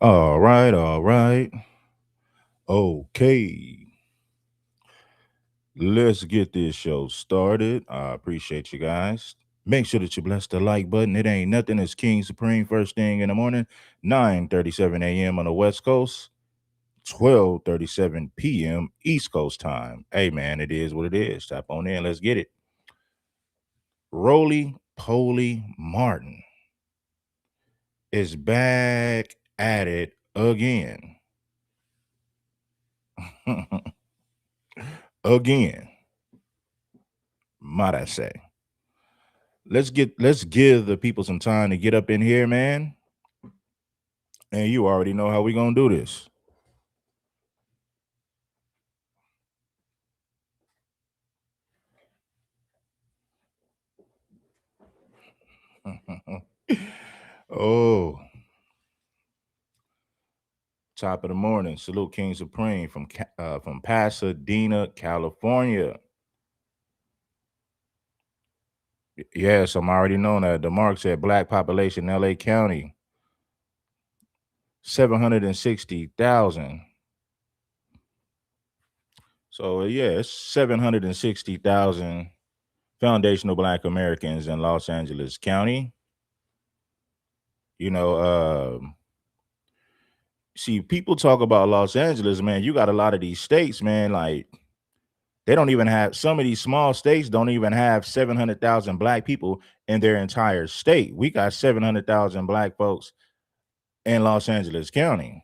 All right, all right. Okay. Let's get this show started. I appreciate you guys. Make sure that you bless the like button. It ain't nothing. It's King Supreme first thing in the morning, 9:37 a.m. on the West Coast, 12:37 p.m. East Coast time. Hey man, it is what it is. Tap on in. Let's get it. Roly Poly Martin is back at it again. Again, might I say. Let's give the people some time to get up in here, man. And you already know how we gonna do this. Oh, top of the morning. Salute King Supreme from Pasadena, California. Yes, I'm already knowing that. The mark said black population LA County 760,000. So yeah, it's 760,000 foundational black Americans in Los Angeles County. You know, see, people talk about Los Angeles, man. You got a lot of these states, man. Like they don't even have some of these small states don't even have 700,000 black people in their entire state. We got 700,000 black folks in Los Angeles County.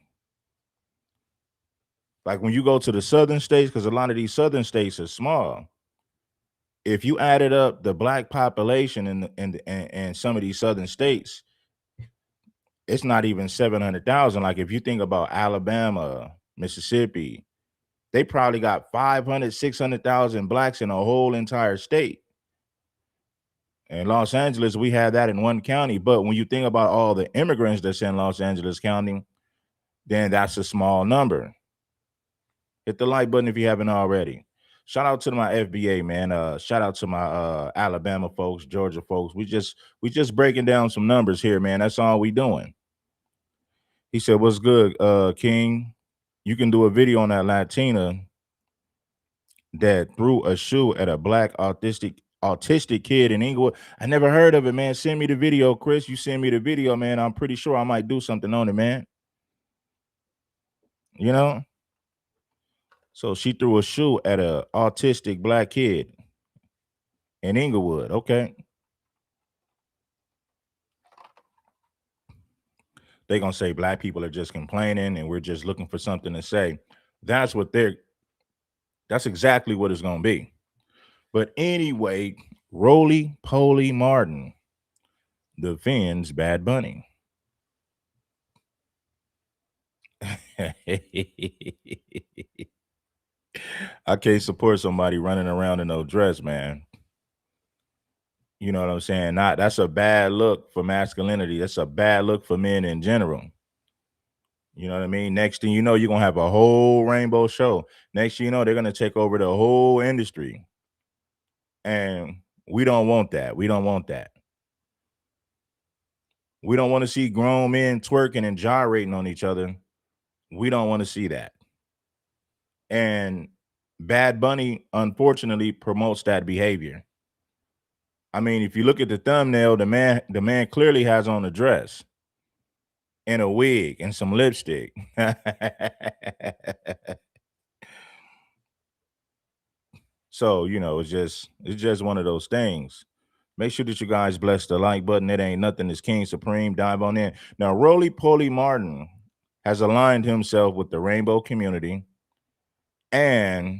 Like when you go to the southern states, because a lot of these southern states are small. If you added up the black population in some of these southern states, it's not even 700,000. Like if you think about Alabama, Mississippi, they probably got 500, 600,000 blacks in a whole entire state. In Los Angeles, we have that in one county. But when you think about all the immigrants that's in Los Angeles County, then that's a small number. Hit the like button if you haven't already. Shout out to my FBA, man. Shout out to my Alabama folks, Georgia folks. We just breaking down some numbers here, man. That's all we doing. He said, "What's good, King? You can do a video on that Latina that threw a shoe at a black autistic kid in Inglewood. I never heard of it, man. Send me the video, Chris. You send me the video, man. I'm pretty sure I might do something on it, man. You know? So she threw a shoe at a autistic black kid in Inglewood. Okay. They're gonna say black people are just complaining and we're just looking for something to say. That's what they're that's exactly what it's gonna be. But anyway, Roly Poly Martin defends Bad Bunny. I can't support somebody running around in no dress, man. You know what I'm saying? Not that's a bad look for masculinity. That's a bad look for men in general. You know what I mean? Next thing you know, you're gonna have a whole rainbow show. Next thing you know, they're gonna take over the whole industry. And we don't want that. We don't want that. We don't want to see grown men twerking and gyrating on each other. We don't want to see that. And Bad Bunny, unfortunately, promotes that behavior. I mean, if you look at the thumbnail, the man clearly has on a dress and a wig and some lipstick. So, it's just one of those things. Make sure that you guys bless the like button. It ain't nothing. It's King Supreme. Dive on in. Now, Roly Poly Martin has aligned himself with the rainbow community and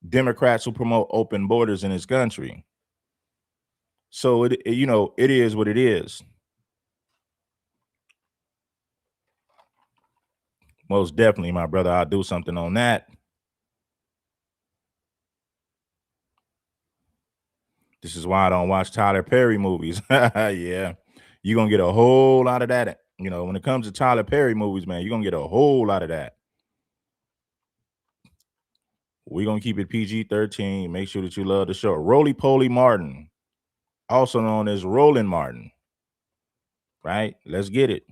Democrats who promote open borders in this country. So it is what it is. Most definitely, my brother. I'll do something on that. This is why I don't watch Tyler Perry movies. Yeah. You're gonna get a whole lot of that. When it comes to Tyler Perry movies, man, you're gonna get a whole lot of that. We're gonna keep it PG-13. Make sure that you love the show. Roly Poly Martin, also known as Roland Martin. Right? Let's get it.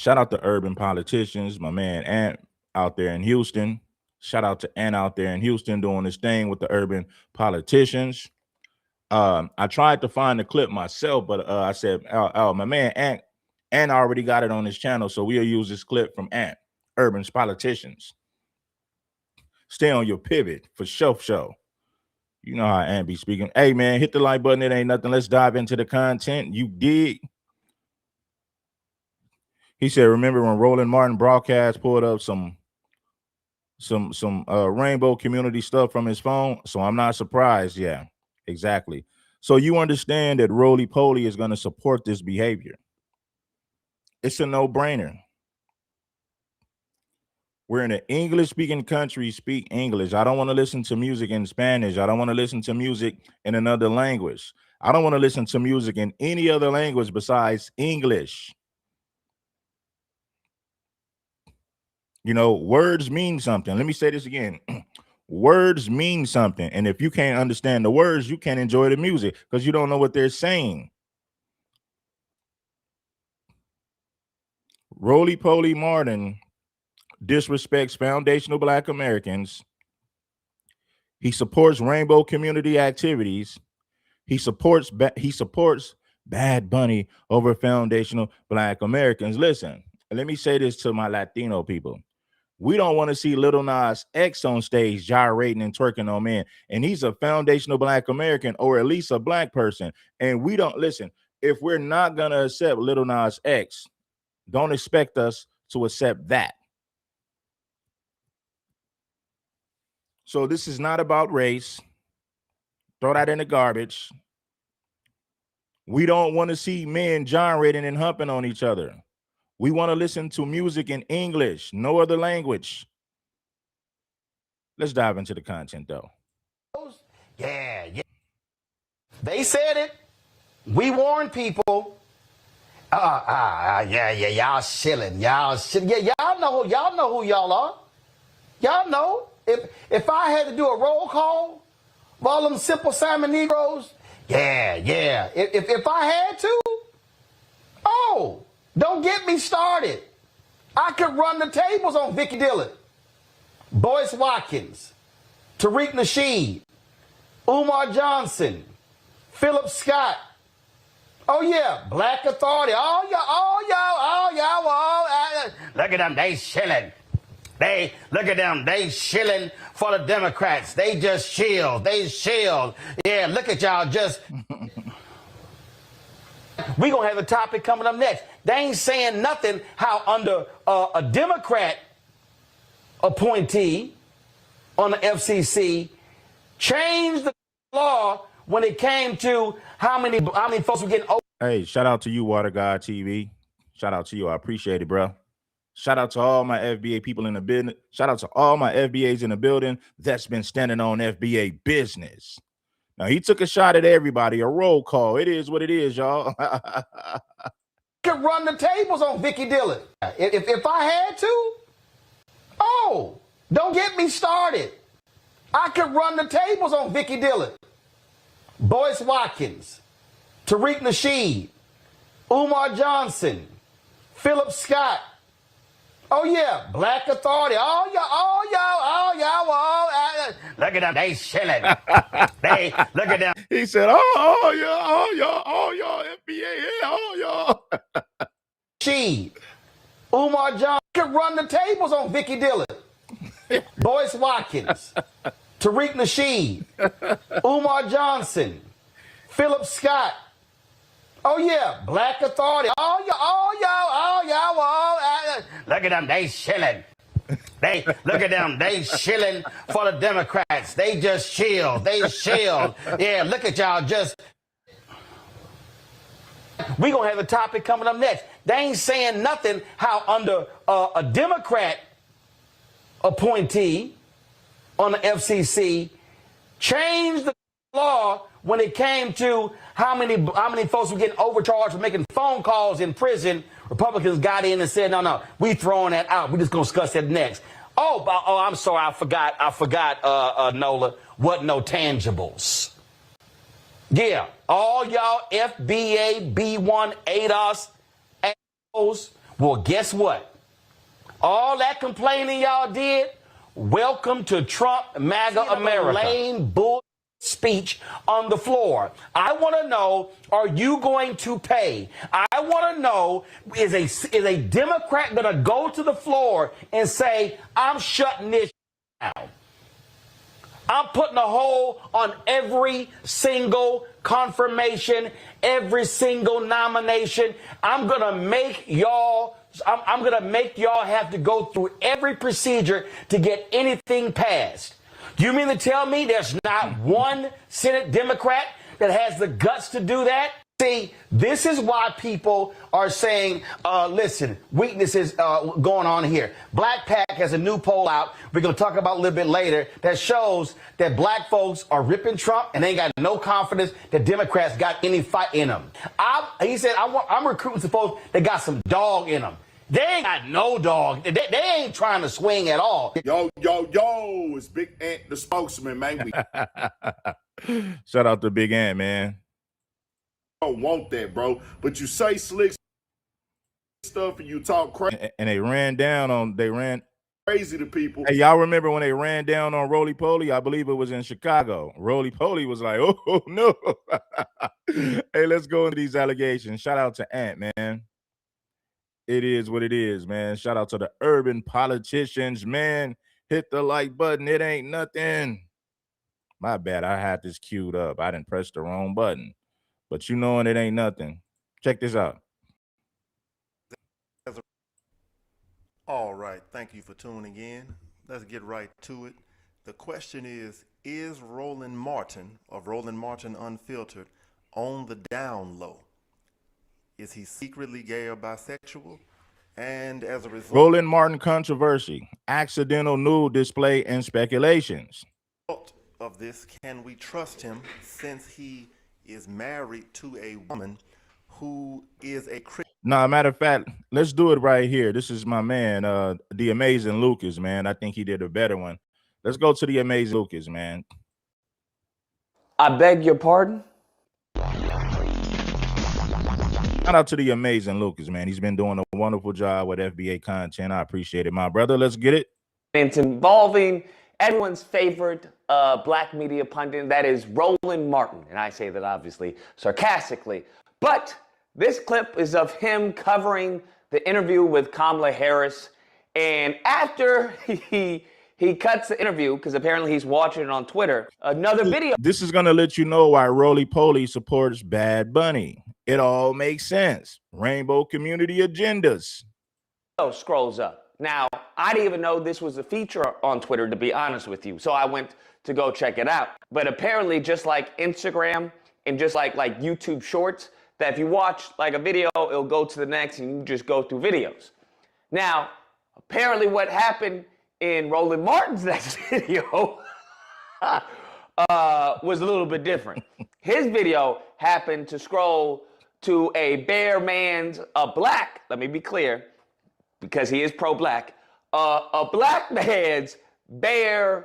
Shout out to urban politicians, my man Ant out there in Houston. Shout out to Ant out there in Houston doing this thing with the urban politicians. I tried to find the clip myself, but I said, oh, my man Ant already got it on his channel, so we'll use this clip from Ant, urban politicians. Stay on your pivot for show. You know how Ant be speaking. Hey, man, hit the like button. It ain't nothing. Let's dive into the content. You dig? He said, remember when Roland Martin broadcast pulled up some rainbow community stuff from his phone? So I'm not surprised. Yeah, exactly. So you understand that Roly Poly is going to support this behavior. It's a no-brainer. We're in an English-speaking country, speak English. I don't want to listen to music in Spanish. I don't want to listen to music in another language. I don't want to listen to music in any other language besides English. You know, words mean something. Let me say this again. Words mean something. And if you can't understand the words, you can't enjoy the music because you don't know what they're saying. Roly Poly Martin disrespects foundational Black Americans. He supports rainbow community activities. He supports Bad Bunny over foundational Black Americans. Listen, let me say this to my Latino people. We don't want to see Lil Nas X on stage gyrating and twerking on men. And he's a foundational Black American, or at least a Black person. And we don't, listen, if we're not going to accept Lil Nas X, don't expect us to accept that. So this is not about race. Throw that in the garbage. We don't want to see men gyrating and humping on each other. We want to listen to music in English, no other language. Let's dive into the content, though. Yeah. They said it. We warned people. Y'all shilling. Yeah, y'all know who y'all are. Y'all know. If I had to do a roll call of all them Simple Simon Negroes, yeah. If I had to, don't get me started. I could run the tables on Vicky Dillon, Boyce Watkins, Tariq Nasheed, Umar Johnson, Philip Scott. Oh yeah, Black Authority. All y'all. Look at them, they shilling. Look at them, they shilling for the Democrats. They just chill. Yeah, look at y'all just. We're going to have a topic coming up next. They ain't saying nothing how under a Democrat appointee on the FCC changed the law when it came to how many folks were getting over. Hey, shout out to you, Water God TV. Shout out to you. I appreciate it, bro. Shout out to all my FBA people in the business. Shout out to all my FBAs in the building that's been standing on FBA business. Now, he took a shot at everybody, a roll call. It is what it is, y'all. Could run the tables on Vicky Dillon. If I had to, don't get me started. I could run the tables on Vicky Dillon, Boyce Watkins, Tariq Nasheed, Umar Johnson, Philip Scott. Oh yeah, Black Authority. All y'all. Look at them, they shilling. Look at them. He said, all y'all, FBA, all y'all. Sheed, Umar Johnson could run the tables on Vicky Dillon, Boyce Watkins, Tariq Nasheed, Umar Johnson, Philip Scott. Oh yeah, Black Authority. All y'all. Look at them, they shilling. Look at them, they shilling for the Democrats. They just chill. Yeah, look at y'all just. We're going to have a topic coming up next. They ain't saying nothing how under a Democrat appointee on the FCC changed the law when it came to how many folks were getting overcharged for making phone calls in prison. Republicans got in and said, no, we throwing that out. We're just going to discuss that next. I'm sorry, I forgot, Nola, what no tangibles. Yeah, all y'all FBA, B1, ADOS, assholes, Well, guess what? All that complaining y'all did, welcome to Trump MAGA America. Lame bull speech on the floor. I want to know, are you going to pay? I want to know, is a Democrat going to go to the floor and say, I'm shutting this down? I'm putting a hold on every single confirmation, every single nomination. I'm going to make y'all have to go through every procedure to get anything passed. Do you mean to tell me there's not one Senate Democrat that has the guts to do that? See, this is why people are saying, listen, weaknesses going on here. Black Pack has a new poll out we're going to talk about a little bit later that shows that black folks are ripping Trump and they ain't got no confidence that Democrats got any fight in them. He said, I'm recruiting some folks that got some dog in them. They ain't got no dog. They ain't trying to swing at all. Yo, it's Big Ant, the spokesman, man. We Shout out to Big Ant, man. don't want that, bro. But you say slick stuff and you talk And they ran crazy to people. Hey, y'all remember when they ran down on Roly Poly? I believe it was in Chicago. Roly Poly was like, oh, no. Hey, let's go into these allegations. Shout out to Ant, man. It is what it is, man. Shout out to the urban politicians, man. Hit the like button. It ain't nothing. My bad. I had this queued up. I didn't press the wrong button. But you knowing it ain't nothing. Check this out. All right, thank you for tuning in. Let's get right to it. The question is Roland Martin of Roland Martin Unfiltered on the down low? Is he secretly gay or bisexual? And as a result Roland Martin controversy, accidental nude display and speculations. of this, can we trust him since he is married to a woman who is a Christian? Nah, matter of fact, let's do it right here. This is my man, the amazing Lucas, man. I think he did a better one. Let's go to the amazing Lucas, man. I beg your pardon? Shout out to the amazing Lucas, man. He's been doing a wonderful job with FBA content. I appreciate it, my brother. Let's get it. It's involving everyone's favorite black media pundit, that is Roland Martin. And I say that obviously sarcastically. But this clip is of him covering the interview with Kamala Harris. And after he cuts the interview, because apparently he's watching it on Twitter, another video. This is going to let you know why Roly Poly supports Bad Bunny. It all makes sense. Rainbow community agendas. Scrolls up. Now, I didn't even know this was a feature on Twitter, to be honest with you. So I went to go check it out. But apparently, just like Instagram and just like YouTube Shorts, that if you watch like a video, it'll go to the next and you just go through videos. Now, apparently what happened in Roland Martin's next video was a little bit different. His video happened to scroll to a bare man's, black, let me be clear, because he is pro-black, a black man's bare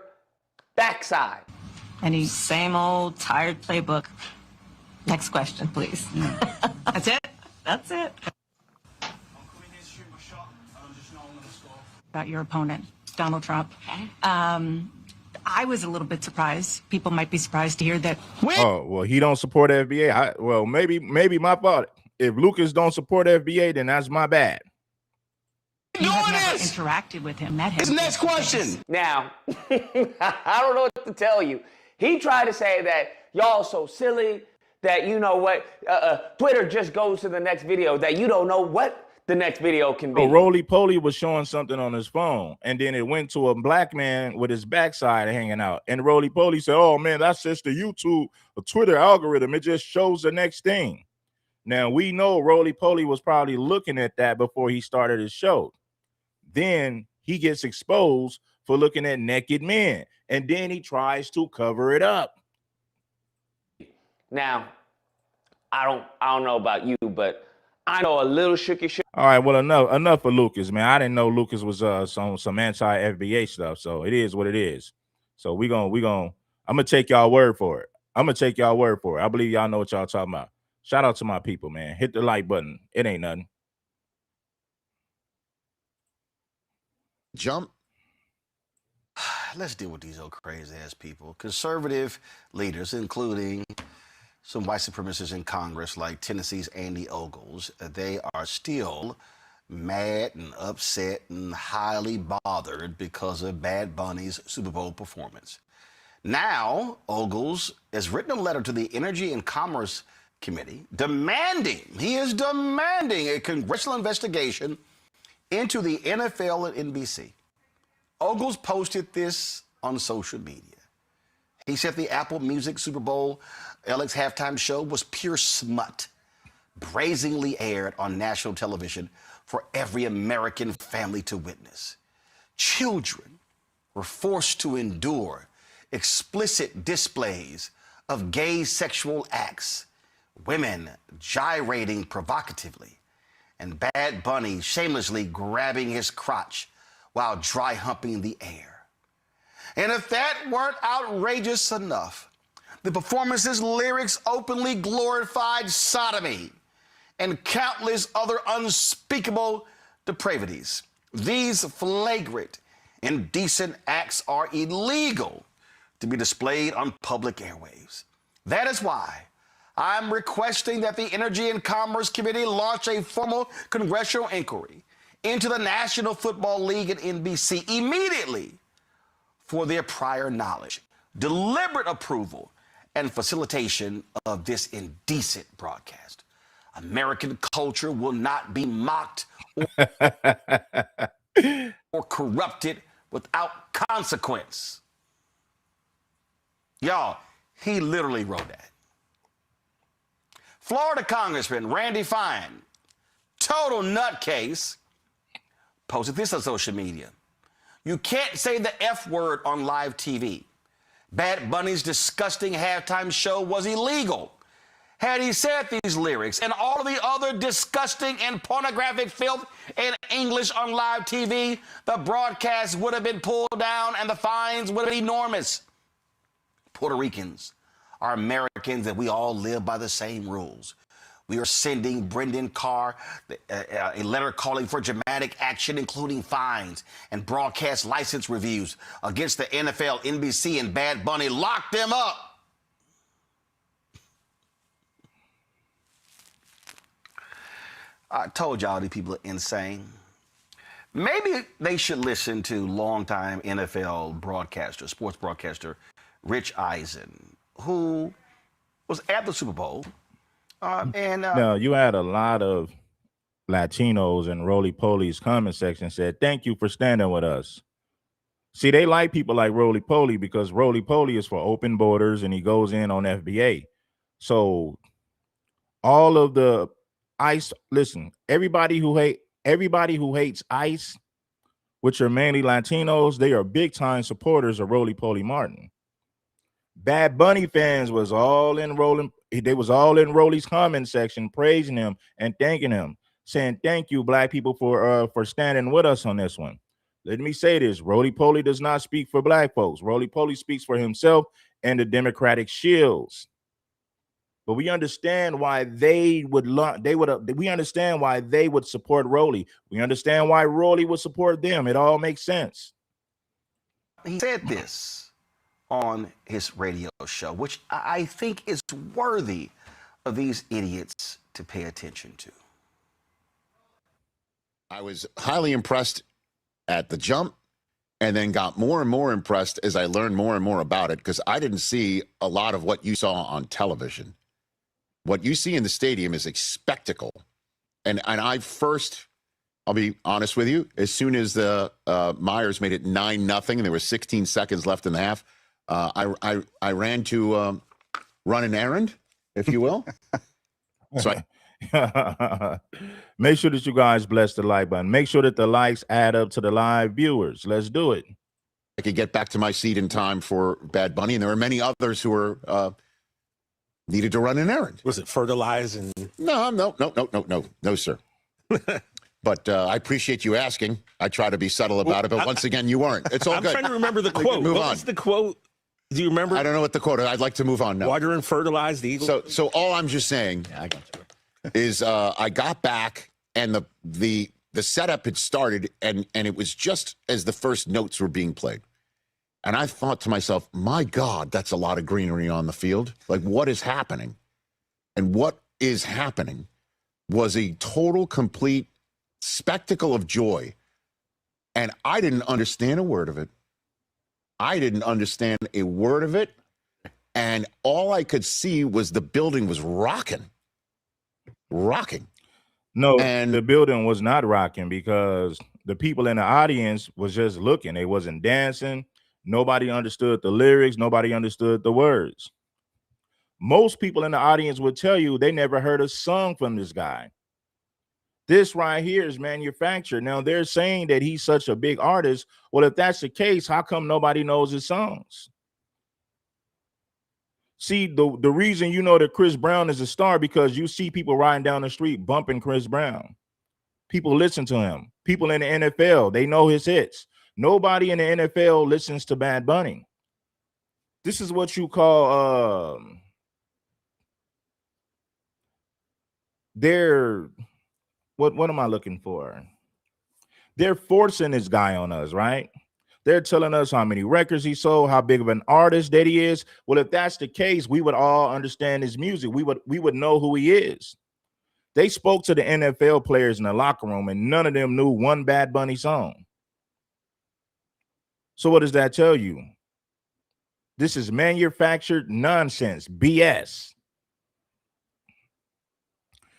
backside. Any same old tired playbook. Next question, please. That's it? That's it. I'm coming here to shoot my shot, and I just know I'm going to score. About your opponent, Donald Trump. I was a little bit surprised. People might be surprised to hear that. Oh, well, he don't support FBA. Well, maybe my fault. If Lucas don't support FBA, then that's my bad. You have never interacted with him, met him. His next question. Now, I don't know what to tell you. He tried to say that y'all so silly, that you know what, Twitter just goes to the next video, that you don't know what the next video can be. So Roly Poly was showing something on his phone, and then it went to a black man with his backside hanging out. And Roly Poly said, oh, man, that's just the YouTube or Twitter algorithm. It just shows the next thing. Now, we know Roly Poly was probably looking at that before he started his show. Then he gets exposed for looking at naked men, and then he tries to cover it up. Now, I don't know about you, but I know a little shooky shit. All right, well, enough for Lucas, man. I didn't know Lucas was some anti-FBA stuff, so it is what it is. So I'm gonna take y'all word for it. I believe y'all know what y'all talking about. Shout out to my people, man. Hit the like button. It ain't nothing. Jump. Let's deal with these old crazy-ass people. Conservative leaders, including some white supremacists in Congress like Tennessee's Andy Ogles, they are still mad and upset and highly bothered because of Bad Bunny's Super Bowl performance. Now, Ogles has written a letter to the Energy and Commerce Committee he is demanding a congressional investigation into the NFL and NBC. Ogles posted this on social media. He said the Apple Music Super Bowl LX halftime show was pure smut, brazenly aired on national television for every American family to witness. Children were forced to endure explicit displays of gay sexual acts, women gyrating provocatively, and Bad Bunny shamelessly grabbing his crotch while dry humping the air. And if that weren't outrageous enough, the performance's lyrics openly glorified sodomy and countless other unspeakable depravities. These flagrant, indecent acts are illegal to be displayed on public airwaves. That is why I'm requesting that the Energy and Commerce Committee launch a formal congressional inquiry into the National Football League and NBC immediately for their prior knowledge, deliberate approval, and facilitation of this indecent broadcast. American culture will not be mocked or corrupted without consequence. Y'all, he literally wrote that. Florida Congressman Randy Fine, total nutcase, posted this on social media. You can't say the F word on live TV. Bad Bunny's disgusting halftime show was illegal. Had he said these lyrics and all of the other disgusting and pornographic filth in English on live TV, the broadcast would have been pulled down and the fines would have been enormous. Puerto Ricans are Americans and we all live by the same rules. We are sending Brendan Carr a letter calling for dramatic action, including fines and broadcast license reviews against the NFL, NBC, and Bad Bunny. Lock them up. I told y'all these people are insane. Maybe they should listen to longtime NFL broadcaster, sports broadcaster, Rich Eisen, who was at the Super Bowl. No, you had a lot of Latinos in Roly Poly's comment section said, thank you for standing with us. See, they like people like Roly Poly because Roly Poly is for open borders and he goes in on FBA. So all of the ICE, listen, everybody who hates ICE, which are mainly Latinos, they are big time supporters of Roly Poly Martin. Bad Bunny fans was all in Rolly's comment section, praising him and thanking him, saying thank you, black people, for standing with us on this one. Let me say this: Roly Poly does not speak for black folks. Roly Poly speaks for himself and the Democratic shills. But we understand why we understand why they would support Roly. We understand why Roly would support them. It all makes sense. He said this on his radio show, which I think is worthy of these idiots to pay attention to. I was highly impressed at the jump and then got more and more impressed as I learned more and more about it because I didn't see a lot of what you saw on television. What you see in the stadium is a spectacle. And I'll be honest with you, as soon as the Myers made it 9-0 and there was 16 seconds left in the half, I ran to run an errand, if you will. So make sure that you guys bless the like button. Make sure that the likes add up to the live viewers. Let's do it. I could get back to my seat in time for Bad Bunny, and there were many others who were needed to run an errand. Was it fertilize and? No, sir. But I appreciate you asking. I try to be subtle about it, but once again, you weren't. It's all I'm good. trying to remember the quote. Move What on. was the quote? Do you remember? I don't know what the quote is. I'd like to move on now. Water and fertilize the eagle. So all I'm just saying is I got back, and the the setup had started, and it was just as the first notes were being played. And I thought to myself, my God, that's a lot of greenery on the field. Like, what is happening? And what is happening was a total, complete spectacle of joy. And I didn't understand a word of it. I didn't understand a word of it. And all I could see was the building was rocking. No, And the building was not rocking because the people in the audience was just looking. They wasn't dancing. Nobody understood the lyrics. Nobody understood the words. Most people in the audience would tell you they never heard a song from this guy. This right here is manufactured. Now they're saying that he's such a big artist. Well, if that's the case, how come nobody knows his songs? See, the reason you know that Chris Brown is a star because you see people riding down the street bumping Chris Brown. People listen to him. People in the NFL, they know his hits. Nobody in the NFL listens to Bad Bunny. This is what you call they're what am I looking for? They're forcing this guy on us, right? They're telling us how many records he sold, how big of an artist that he is. Well, if that's the case, we would all understand his music. We would know who he is. They spoke to the NFL players in the locker room, and none of them knew one Bad Bunny song. So what does that tell you? This is manufactured nonsense, BS.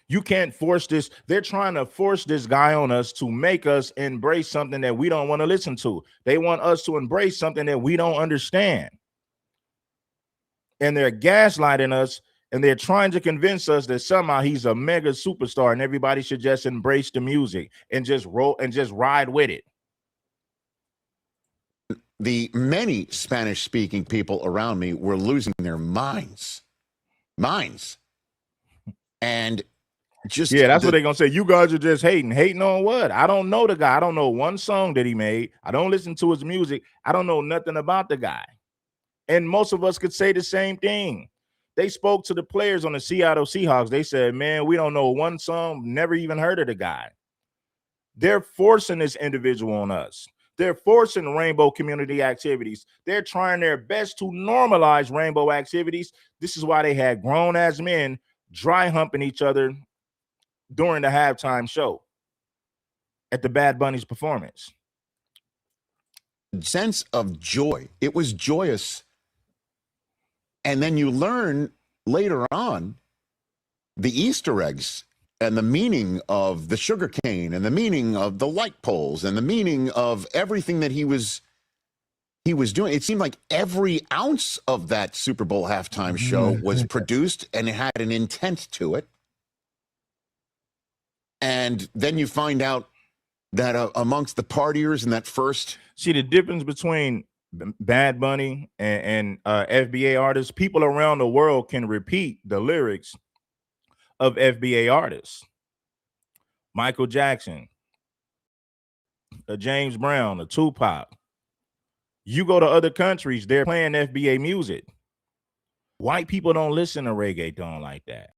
You can't force this. They're trying to force this guy on us to make us embrace something that we don't want to listen to. They want us to embrace something that we don't understand. And they're gaslighting us, and they're trying to convince us that somehow he's a mega superstar and everybody should just embrace the music and just roll and just ride with it. the many Spanish-speaking people around me were losing their minds. And just that's what they're gonna say. You guys are just hating on what? I don't know the guy. I don't know one song that he made. I don't listen to his music. I don't know nothing about the guy. And most of us could say the same thing. They spoke to the players on the Seattle Seahawks. They said, man, we don't know one song, never even heard of the guy. They're forcing this individual on us. They're forcing rainbow community activities. They're trying their best to normalize rainbow activities. This is why they had grown-ass men dry humping each other during the halftime show at the Bad Bunny's performance. Sense of joy. It was joyous. And then you learn later on the Easter eggs and the meaning of the sugar cane and the meaning of the light poles and the meaning of everything that he was doing. It seemed like every ounce of that Super Bowl halftime show was produced and it had an intent to it. And then you find out that amongst the partiers in that first... See, the difference between Bad Bunny and FBA artists, people around the world can repeat the lyrics of FBA artists. Michael Jackson, James Brown, a Tupac. You go to other countries, they're playing FBA music. White people don't listen to reggaeton like that.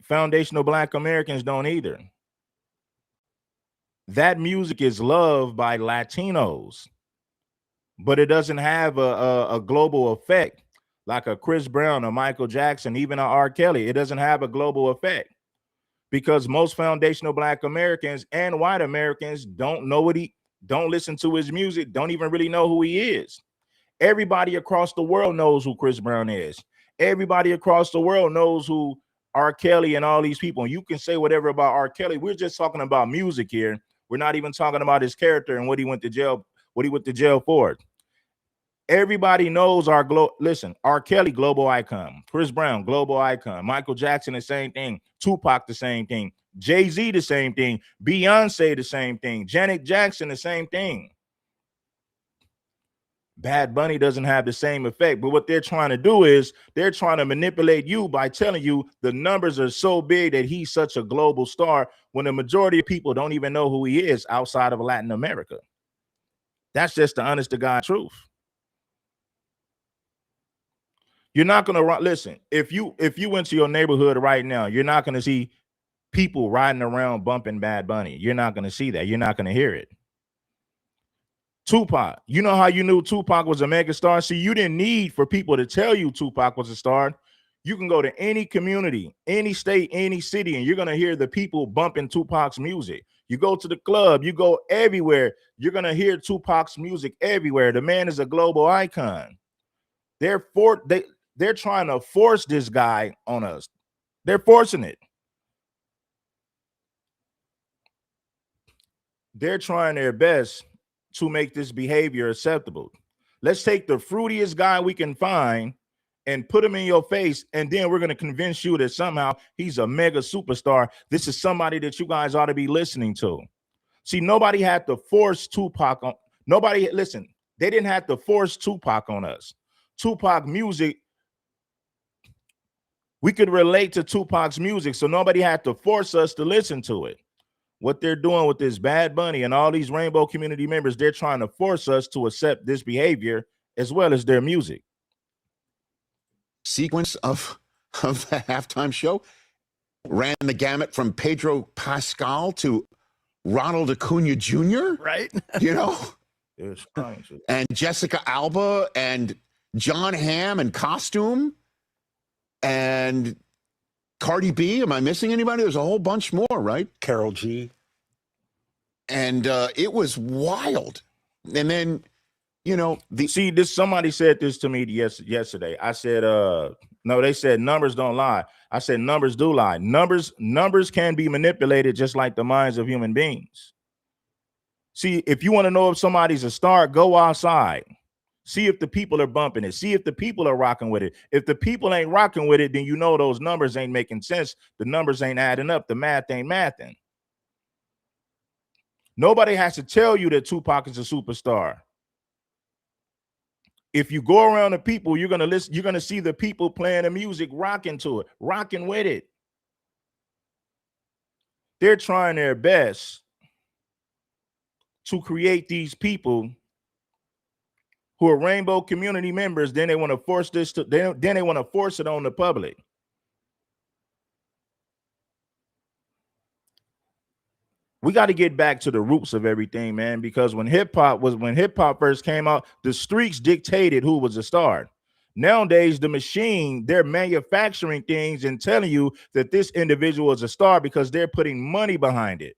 Foundational Black Americans don't either. That music is loved by Latinos, but it doesn't have a global effect like a Chris Brown or Michael Jackson, even a R. Kelly. It doesn't have a global effect because most foundational Black Americans and white Americans don't know don't listen to his music, don't even really know who he is. Everybody across the world knows who Chris Brown is. Everybody across the world knows who R. Kelly and all these people. And you can say whatever about R. Kelly. We're just talking about music here. We're not even talking about his character and what he went to jail for. Everybody knows listen, R. Kelly, global icon. Chris Brown, global icon. Michael Jackson, the same thing. Tupac, the same thing. Jay-Z, the same thing. Beyonce, the same thing. Janet Jackson, the same thing. Bad Bunny doesn't have the same effect, but what they're trying to do is they're trying to manipulate you by telling you the numbers are so big that he's such a global star when the majority of people don't even know who he is outside of Latin America. That's just the honest to God truth. You're not going to listen. If you went to your neighborhood right now, you're not going to see people riding around bumping Bad Bunny. You're not going to see that. You're not going to hear it. Tupac. You know how you knew Tupac was a mega star? See, you didn't need for people to tell you Tupac was a star. You can go to any community, any state, any city, and you're going to hear the people bumping Tupac's music. You go to the club, you go everywhere, you're going to hear Tupac's music everywhere. The man is a global icon. They're trying to force this guy on us. They're forcing it. They're trying their best to make this behavior acceptable. Let's take the fruitiest guy we can find and put him in your face, and then we're going to convince you that somehow he's a mega superstar. This is somebody that you guys ought to be listening to. See, nobody had to force Tupac on. Nobody, listen, they didn't have to force Tupac on us. Tupac music, we could relate to Tupac's music, so nobody had to force us to listen to it. What they're doing with this Bad Bunny and all these rainbow community members, they're trying to force us to accept this behavior as well as their music. Sequence of the halftime show ran the gamut from Pedro Pascal to Ronald Acuna Jr., Right? you know, It's strange. and Jessica Alba and John Hamm and Costume and Cardi B. Am I missing anybody? There's a whole bunch more, right? Carol G. And it was wild. And then, you know, See, somebody said this to me yesterday. I said, no, they said numbers don't lie. I said numbers do lie. Numbers can be manipulated just like the minds of human beings. See, if you want to know if somebody's a star, go outside. See if the people are bumping it. See if the people are rocking with it. If the people ain't rocking with it, then you know those numbers ain't making sense. The numbers ain't adding up. The math ain't mathing. Nobody has to tell you that Tupac is a superstar. If you go around the people, you're gonna listen. You're gonna see the people playing the music, rocking to it, rocking with it. They're trying their best to create these people who are rainbow community members. Then they want to force this to. Then they want to force it on the public. We got to get back to the roots of everything, man, because when hip hop first came out, the streets dictated who was a star. Nowadays, the machine, they're manufacturing things and telling you that this individual is a star because they're putting money behind it.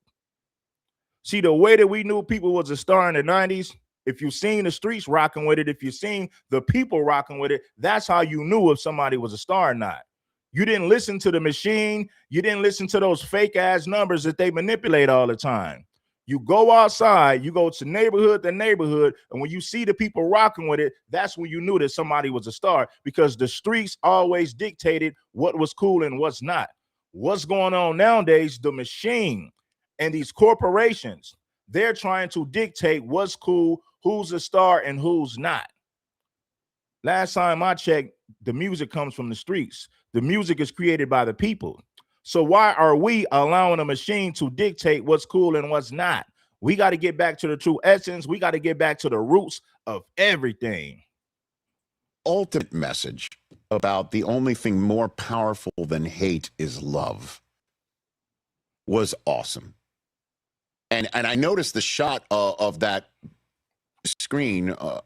See, the way that we knew people was a star in the 90s, if you've seen the streets rocking with it, if you've seen the people rocking with it, that's how you knew if somebody was a star or not. You didn't listen to the machine. You didn't listen to those fake ass numbers that they manipulate all the time. You go outside, you go to neighborhood to neighborhood, and when you see the people rocking with it, that's when you knew that somebody was a star, because the streets always dictated what was cool and what's not. What's going on nowadays, the machine and these corporations, they're trying to dictate what's cool, who's a star, and who's not. Last time I checked, the music comes from the streets. The music is created by the people. So why are we allowing a machine to dictate what's cool and what's not? We got to get back to the true essence. We got to get back to the roots of everything. Ultimate message about the only thing more powerful than hate is love was awesome. And I noticed the shot of that screen of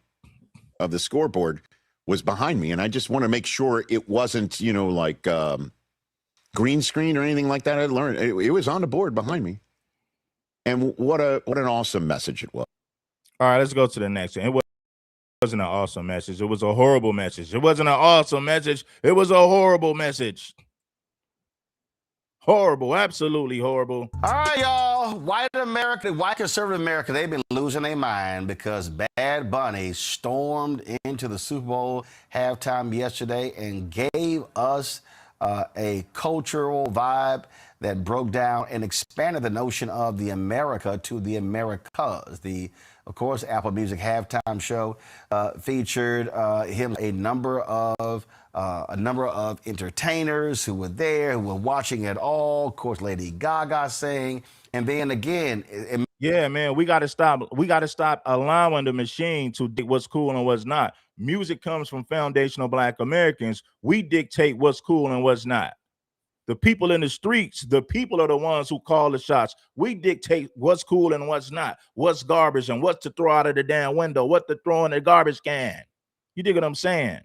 the scoreboard was behind me, and I just want to make sure it wasn't, you know, like green screen or anything like that. I learned it was on the board behind me, and what an awesome message it was. All right, let's go to the next one. It wasn't an awesome message. It was a horrible message. It wasn't an awesome message. It was a horrible message. Horrible, absolutely horrible. All right, y'all. White conservative America, they've been losing their mind because Bad Bunny stormed into the Super Bowl halftime yesterday and gave us a cultural vibe that broke down and expanded the notion of the America to the Americas. Of course, Apple Music halftime show featured him, a number of entertainers who were there, who were watching it all. Of course, Lady Gaga sang, and then again, yeah, man, we got to stop. We got to stop allowing the machine to dictate what's cool and what's not. Music comes from foundational Black Americans. We dictate what's cool and what's not. The people in the streets, the people are the ones who call the shots. We dictate what's cool and what's not, what's garbage and what to throw out of the damn window, what to throw in the garbage can. You dig what I'm saying?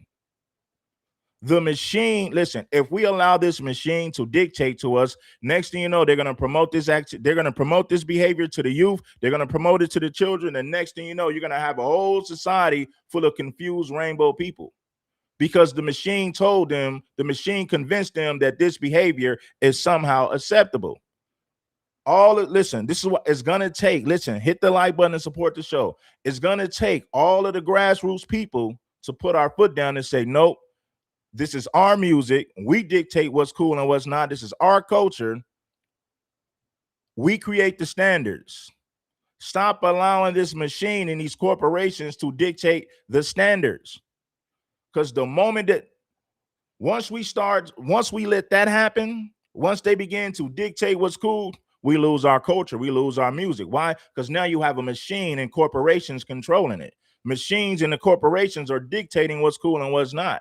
The machine, listen, if we allow this machine to dictate to us, next thing you know, they're going to promote this they're going to promote this behavior to the youth, they're going to promote it to the children, and next thing you know, you're going to have a whole society full of confused rainbow people. Because the machine told them, the machine convinced them that this behavior is somehow acceptable. Listen, this is what it's going to take. Listen, hit the like button and support the show. It's going to take all of the grassroots people to put our foot down and say, nope, this is our music. We dictate what's cool and what's not. This is our culture. We create the standards. Stop allowing this machine and these corporations to dictate the standards. Because the moment that once we let that happen, once they begin to dictate what's cool, we lose our culture, we lose our music. Why? Because now you have a machine and corporations controlling it. Machines and the corporations are dictating what's cool and what's not.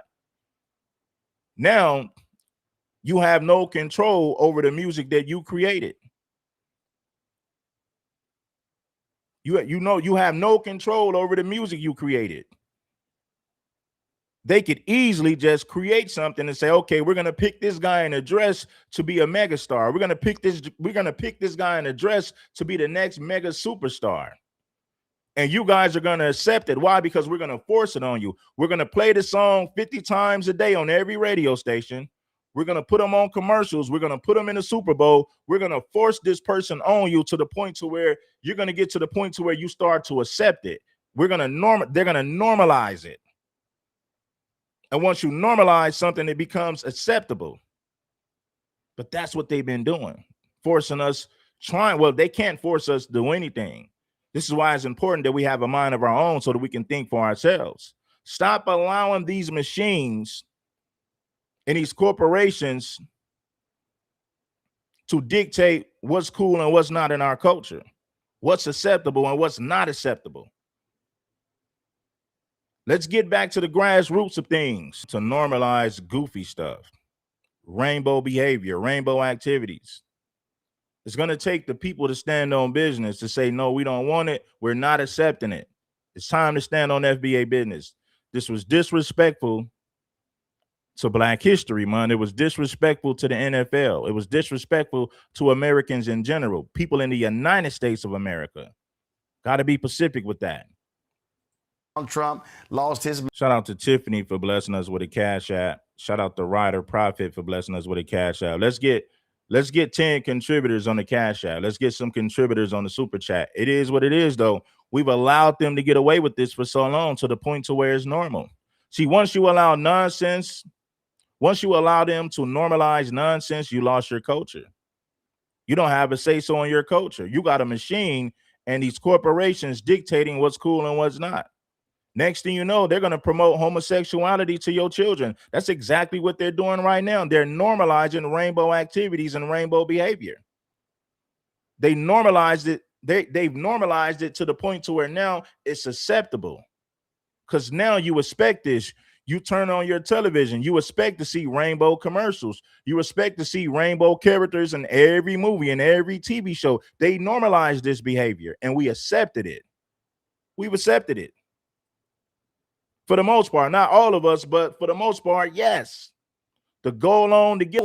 Now you have no control over the music that you created. You have no control over the music you created. They could easily just create something and say, okay, we're going to pick this guy in a dress to be a megastar. We're going to pick this guy in a dress to be the next mega superstar. And you guys are going to accept it. Why? Because we're going to force it on you. We're going to play the song 50 times a day on every radio station. We're going to put them on commercials. We're going to put them in the Super Bowl. We're going to force this person on you to the point to where you're going to get to the point to where you start to accept it. They're going to normalize it. And once you normalize something, it becomes acceptable. But that's what they've been doing, forcing us, they can't force us to do anything. This is why it's important that we have a mind of our own so that we can think for ourselves. Stop allowing these machines and these corporations to dictate what's cool and what's not in our culture, what's acceptable and what's not acceptable. Let's get back to the grassroots of things to normalize goofy stuff, rainbow behavior, rainbow activities. It's going to take the people to stand on business to say, no, we don't want it. We're not accepting it. It's time to stand on FBA business. This was disrespectful to Black History Month. It was disrespectful to the NFL. It was disrespectful to Americans in general, people in the United States of America. Got to be specific with that. Trump lost his. Shout out to Tiffany for blessing us with a cash app. Shout out to Ryder Prophet for blessing us with a cash app. Let's get 10 contributors on the cash app. Let's get some contributors on the super chat. It is what it is, though. We've allowed them to get away with this for so long to the point to where it's normal. See, once you allow nonsense, once you allow them to normalize nonsense, you lost your culture. You don't have a say-so on your culture. You got a machine and these corporations dictating what's cool and what's not. Next thing you know, they're going to promote homosexuality to your children. That's exactly what they're doing right now. They're normalizing rainbow activities and rainbow behavior. They normalized it. They've normalized it to the point to where now it's acceptable. Because now you expect this. You turn on your television, you expect to see rainbow commercials. You expect to see rainbow characters in every movie and every TV show. They normalized this behavior and we accepted it. We've accepted it. For the most part, not all of us, but for the most part, yes. The goal on to get.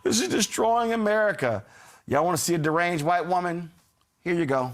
This is destroying America. Y'all want to see a deranged white woman? Here you go.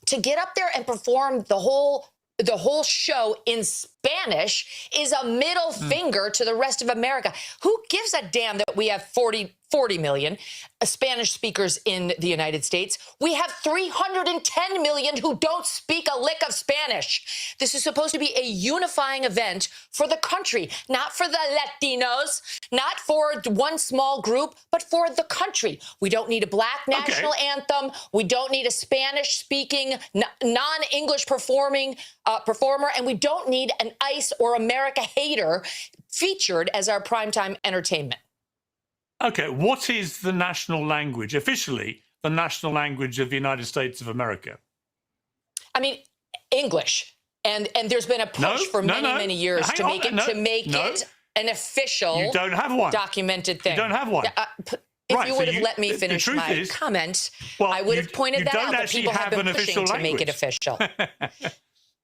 To get up there and perform the whole show in Spanish is a middle finger to the rest of America. Who gives a damn that we have 40 million Spanish speakers in the United States? We have 310 million who don't speak a lick of Spanish. This is supposed to be a unifying event for the country, not for the Latinos, not for one small group, but for the country. We don't need a Black national anthem. We don't need a Spanish-speaking, non-English performer, and we don't need an ICE or America hater featured as our primetime entertainment. Okay, what is the national language, officially the national language of the United States of America? I mean, English. And there's been a push for many years to make it an official. You don't have one. Documented thing. You don't have one. If Right, you so would have let me the finish truth my is, comment, well, I would have you pointed that don't out. That actually people have have been an pushing official to make it language. official.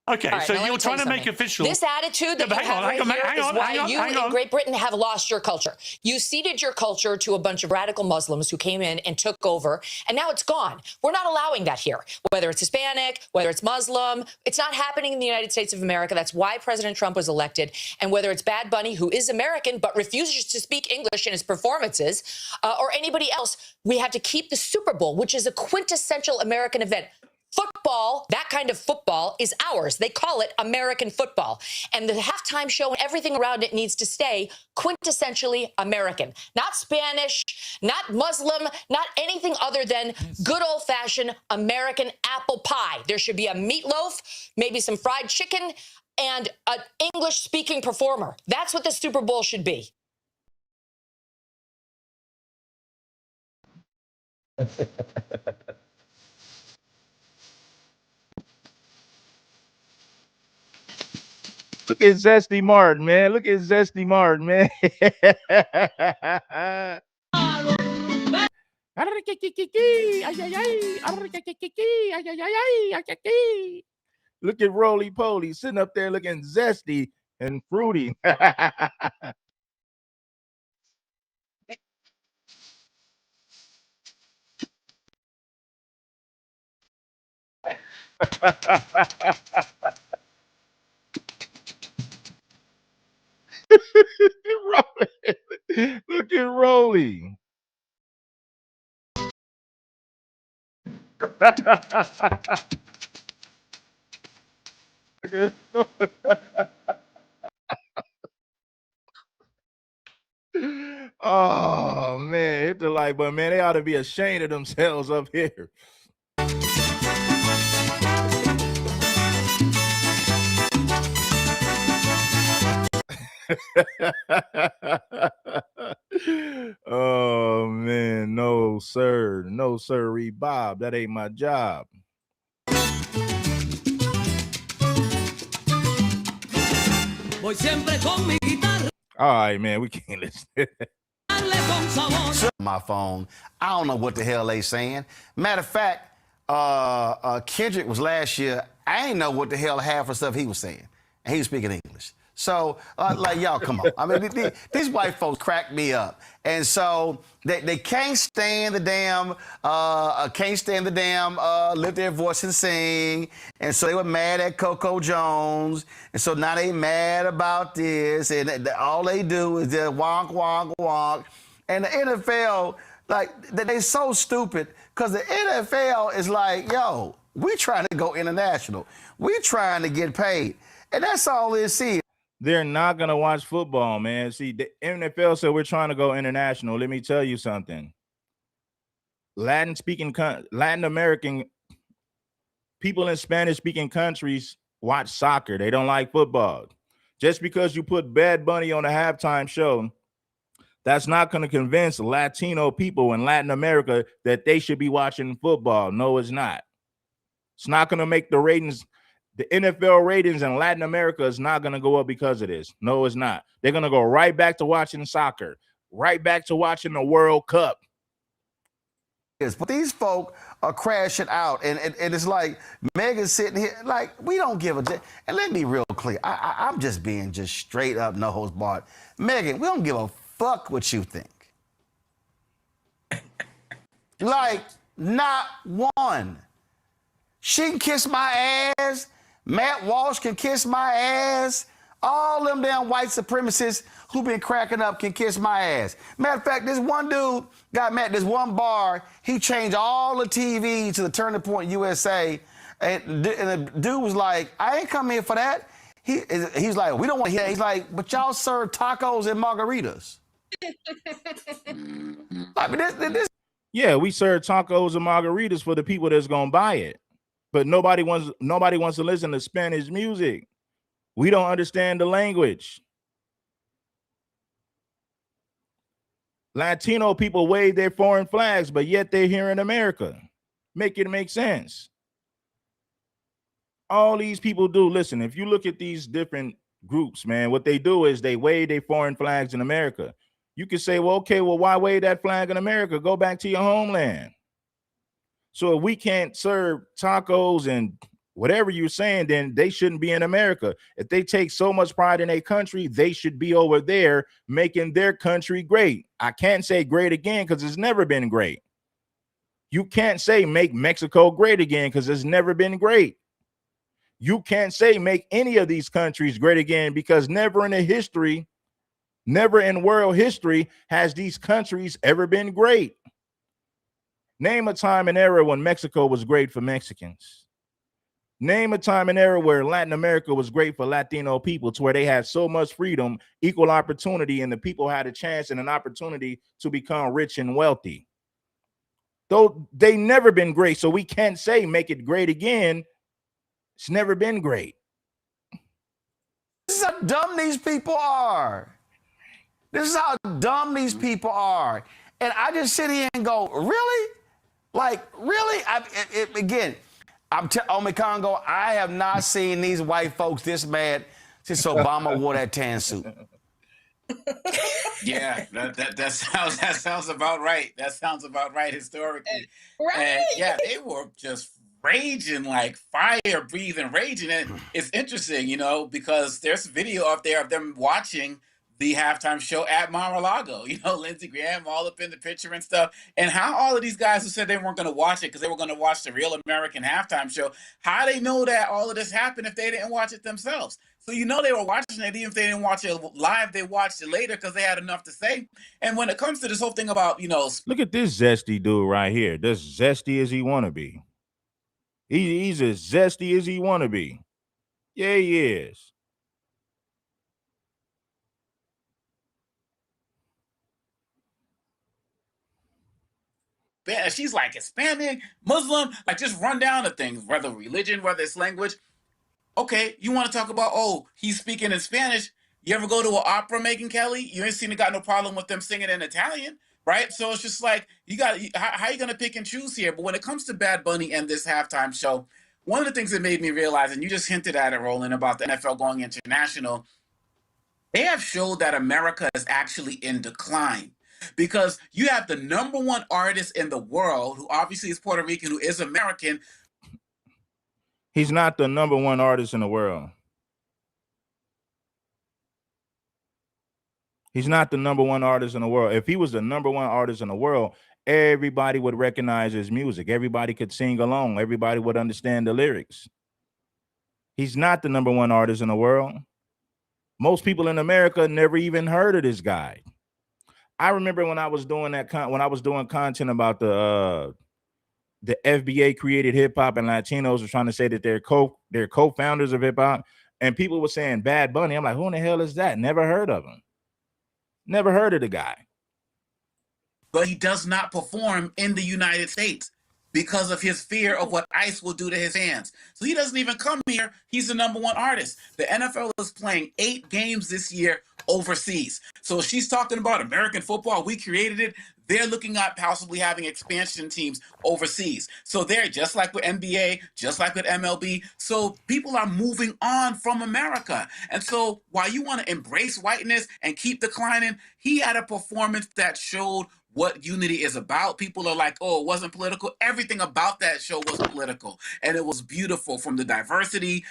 Okay, Right, so now let me you're tell trying you to make something. official. This attitude that Yeah, you have right here is why you in Great Britain have lost your culture. You ceded your culture to a bunch of radical Muslims who came in and took over, and now it's gone. We're not allowing that here. Whether it's Hispanic, whether it's Muslim, it's not happening in the United States of America. That's why President Trump was elected. And whether it's Bad Bunny, who is American but refuses to speak English in his performances, or anybody else, we have to keep the Super Bowl, which is a quintessential American event. Football, that kind of football, is ours. They call it American football. And the halftime show and everything around it needs to stay quintessentially American. Not Spanish, not Muslim, not anything other than good old-fashioned American apple pie. There should be a meatloaf, maybe some fried chicken, and an English-speaking performer. That's what the Super Bowl should be. Look at Zesty Martin, man. Look at Zesty Martin, man. Look at Roly Poly sitting up there looking zesty and fruity. Look at Roly. Oh man, hit the like button, man. They ought to be ashamed of themselves up here. Oh man, no sir, no sir, Bob. That ain't my job. All right, man, we can't listen. My phone. I don't know what the hell they saying. Matter of fact, Kendrick was last year. I ain't know what the hell half of stuff he was saying. And he was speaking English. So, like, y'all, come on. I mean, these white folks crack me up. And so they can't stand the damn, lift their voice and sing. And so they were mad at Coco Jones. And so now they mad about this. And all they do is just wonk, wonk, wonk. And the NFL, like, they so stupid because the NFL is like, yo, we trying to go international. We trying to get paid. And that's all it is. They're not going to watch football, man. See, the NFL said we're trying to go international. Let me tell you something. Latin American people in Spanish-speaking countries watch soccer. They don't like football. Just because you put Bad Bunny on a halftime show, that's not going to convince Latino people in Latin America that they should be watching football. No, it's not. It's not going to make the ratings. The NFL ratings in Latin America is not going to go up because of this. No, it's not. They're going to go right back to watching soccer, right back to watching the World Cup. But these folk are crashing out, and it's like Megan's sitting here, like, we don't give a damn. And let me be real clear. I'm just being just straight up, no holds barred. Megan, we don't give a fuck what you think. Like, not one. She can kiss my ass. Matt Walsh can kiss my ass. All them damn white supremacists who been cracking up can kiss my ass. Matter of fact, this one dude got mad, this one bar, he changed all the TV to the Turning Point USA. And the dude was like, I ain't come here for that. He's like, we don't want to hear that. He's like, but y'all serve tacos and margaritas. I mean, this. Yeah, we serve tacos and margaritas for the people that's gonna buy it. But nobody wants to listen to Spanish music. We don't understand the language. Latino people wave their foreign flags, but yet they're here in America. Make it make sense. All these people do. Listen, if you look at these different groups, man. What they do is they wave their foreign flags in America. You can say, well, okay, well, why wave that flag in America? Go back to your homeland. So if we can't serve tacos and whatever you're saying, then they shouldn't be in America. If they take so much pride in a country, they should be over there making their country great. I can't say great again because it's never been great. You can't say make Mexico great again because it's never been great. You can't say make any of these countries great again because never in world history has these countries ever been great. Name a time and era when Mexico was great for Mexicans. Name a time and era where Latin America was great for Latino people, to where they had so much freedom, equal opportunity, and the people had a chance and an opportunity to become rich and wealthy. Though they never been great, so we can't say make it great again. It's never been great. This is how dumb these people are. This is how dumb these people are. And I just sit here and go, really? Like, really? Again, Omi Congo, I have not seen these white folks this mad since Obama wore that tan suit. Yeah, that sounds about right. That sounds about right historically. Right. And yeah, they were just raging like fire, breathing, raging. And it's interesting, you know, because there's video up there of them watching the halftime show at Mar-a-Lago. You know, Lindsey Graham all up in the picture and stuff. And how all of these guys who said they weren't going to watch it because they were going to watch the real American halftime show, how they know that all of this happened if they didn't watch it themselves? So you know they were watching it, even if they didn't watch it live, they watched it later because they had enough to say. And when it comes to this whole thing about, you know, look at this zesty dude right here. That's zesty as he want to be. He's as zesty as he want to be. Yeah, he is. she's like Hispanic, Muslim, like just run down the things, whether religion, whether it's language. Okay, you want to talk about, oh, he's speaking in Spanish. You ever go to an opera, Megyn Kelly? You ain't seen it, got no problem with them singing in Italian, right? So it's just like, how are you going to pick and choose here? But when it comes to Bad Bunny and this halftime show, one of the things that made me realize, and you just hinted at it, Roland, about the NFL going international, they have showed that America is actually in decline. Because you have the number one artist in the world, who obviously is Puerto Rican, who is American. He's not the number one artist in the world. He's not the number one artist in the world. If he was the number one artist in the world, everybody would recognize his music. Everybody could sing along. Everybody would understand the lyrics. He's not the number one artist in the world. Most people in America never even heard of this guy. I remember when I was doing doing content about the FBA created hip hop and Latinos were trying to say that they're co-founders of hip hop, and people were saying Bad Bunny. I'm like, who in the hell is that? Never heard of him. Never heard of the guy. But he does not perform in the United States because of his fear of what ICE will do to his fans. So he doesn't even come here. He's the number one artist. The NFL is playing 8 games this year overseas. So she's talking about American football. We created it. They're looking at possibly having expansion teams overseas. So they're just like with NBA, just like with MLB. So people are moving on from America. And so while you want to embrace whiteness and keep declining, he had a performance that showed what unity is about. People are like, oh, it wasn't political. Everything about that show was political. And it was beautiful, from the diversity,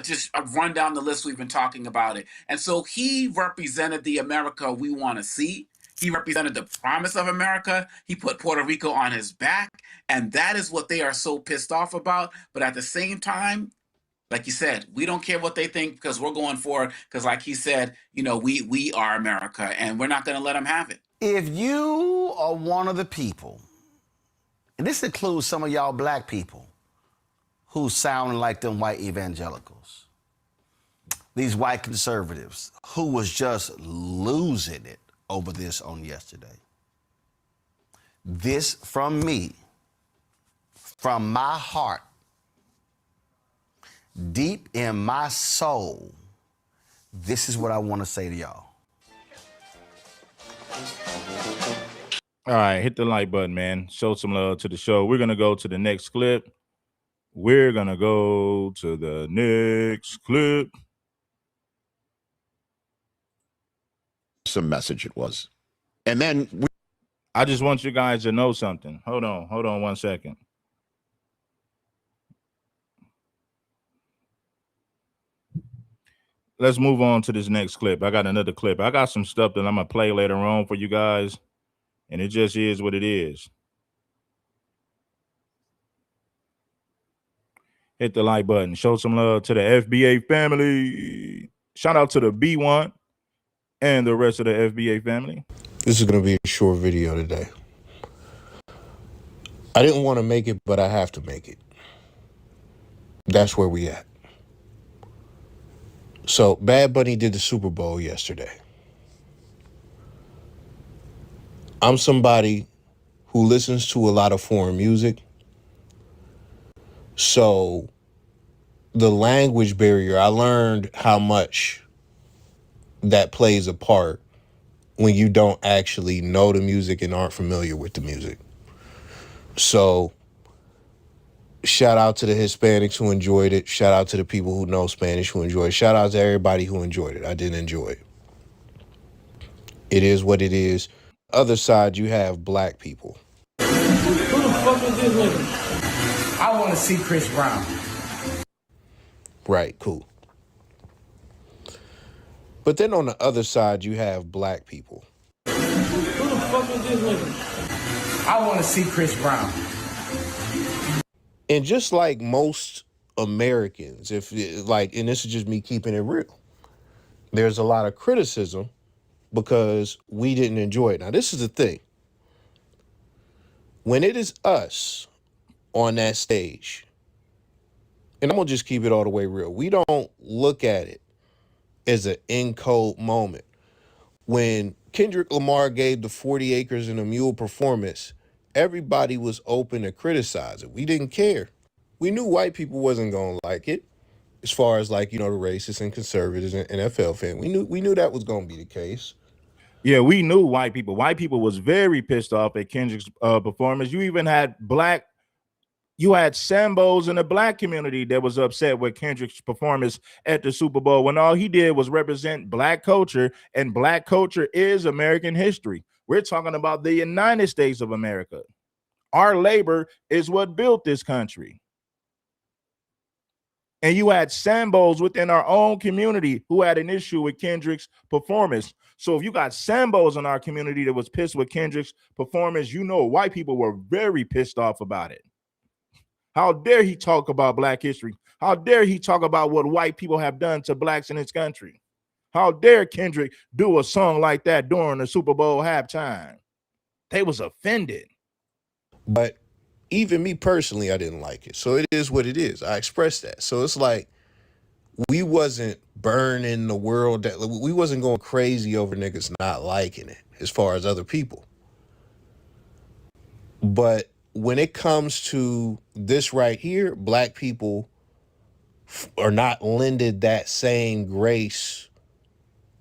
just run down the list we've been talking about it. And so he represented the America we want to see. He represented the promise of America. He put Puerto Rico on his back. And that is what they are so pissed off about. But at the same time, like you said, we don't care what they think because we're going forward. Because like he said, you know, we are America and we're not going to let them have it. If you are one of the people, and this includes some of y'all black people who sound like them white evangelicals, these white conservatives who was just losing it over this on yesterday. This from me, from my heart, deep in my soul, this is what I want to say to y'all. All right, hit the like button, man. Show some love to the show. We're going to go to the next clip. awesome message it was. And then I just want you guys to know something. Hold on 1 second. Let's move on to this next clip. I got another clip. I got some stuff that I'm going to play later on for you guys, and it just is what it is. Hit the like button. Show some love to the FBA family. Shout out to the B1 and the rest of the FBA family. This is going to be a short video today. I didn't want to make it, but I have to make it. That's where we at. So Bad Bunny did the Super Bowl yesterday. I'm somebody who listens to a lot of foreign music. So the language barrier, I learned how much that plays a part when you don't actually know the music and aren't familiar with the music. So shout out to the Hispanics who enjoyed it. Shout out to the people who know Spanish who enjoyed it. Shout out to everybody who enjoyed it. I didn't enjoy it. It is what it is. Other side, you have black people. Who the fuck is this nigga? I want to see Chris Brown. Right, cool. But then on the other side, you have black people. Who the fuck is this nigga? I want to see Chris Brown. And just like most Americans, and this is just me keeping it real, there's a lot of criticism because we didn't enjoy it. Now, this is the thing. When it is us on that stage, and I'm going to just keep it all the way real, we don't look at it as an in-code moment. When Kendrick Lamar gave the 40 Acres and a Mule performance, everybody was open to criticize it. We didn't care. We knew white people wasn't going to like it, as far as the racists and conservatives and NFL fans. We knew that was going to be the case. Yeah, we knew white people. White people was very pissed off at Kendrick's performance. You even had Sambos in the black community that was upset with Kendrick's performance at the Super Bowl when all he did was represent black culture, and black culture is American history. We're talking about the United States of America. Our labor is what built this country. And you had Sambos within our own community who had an issue with Kendrick's performance. So if you got Sambos in our community that was pissed with Kendrick's performance, white people were very pissed off about it. How dare he talk about black history? How dare he talk about what white people have done to blacks in this country? How dare Kendrick do a song like that during the Super Bowl halftime? They was offended. But even me personally, I didn't like it. So it is what it is. I expressed that. So it's like we wasn't burning the world. We wasn't going crazy over niggas not liking it as far as other people. But when it comes to this right here, black people are not lended that same grace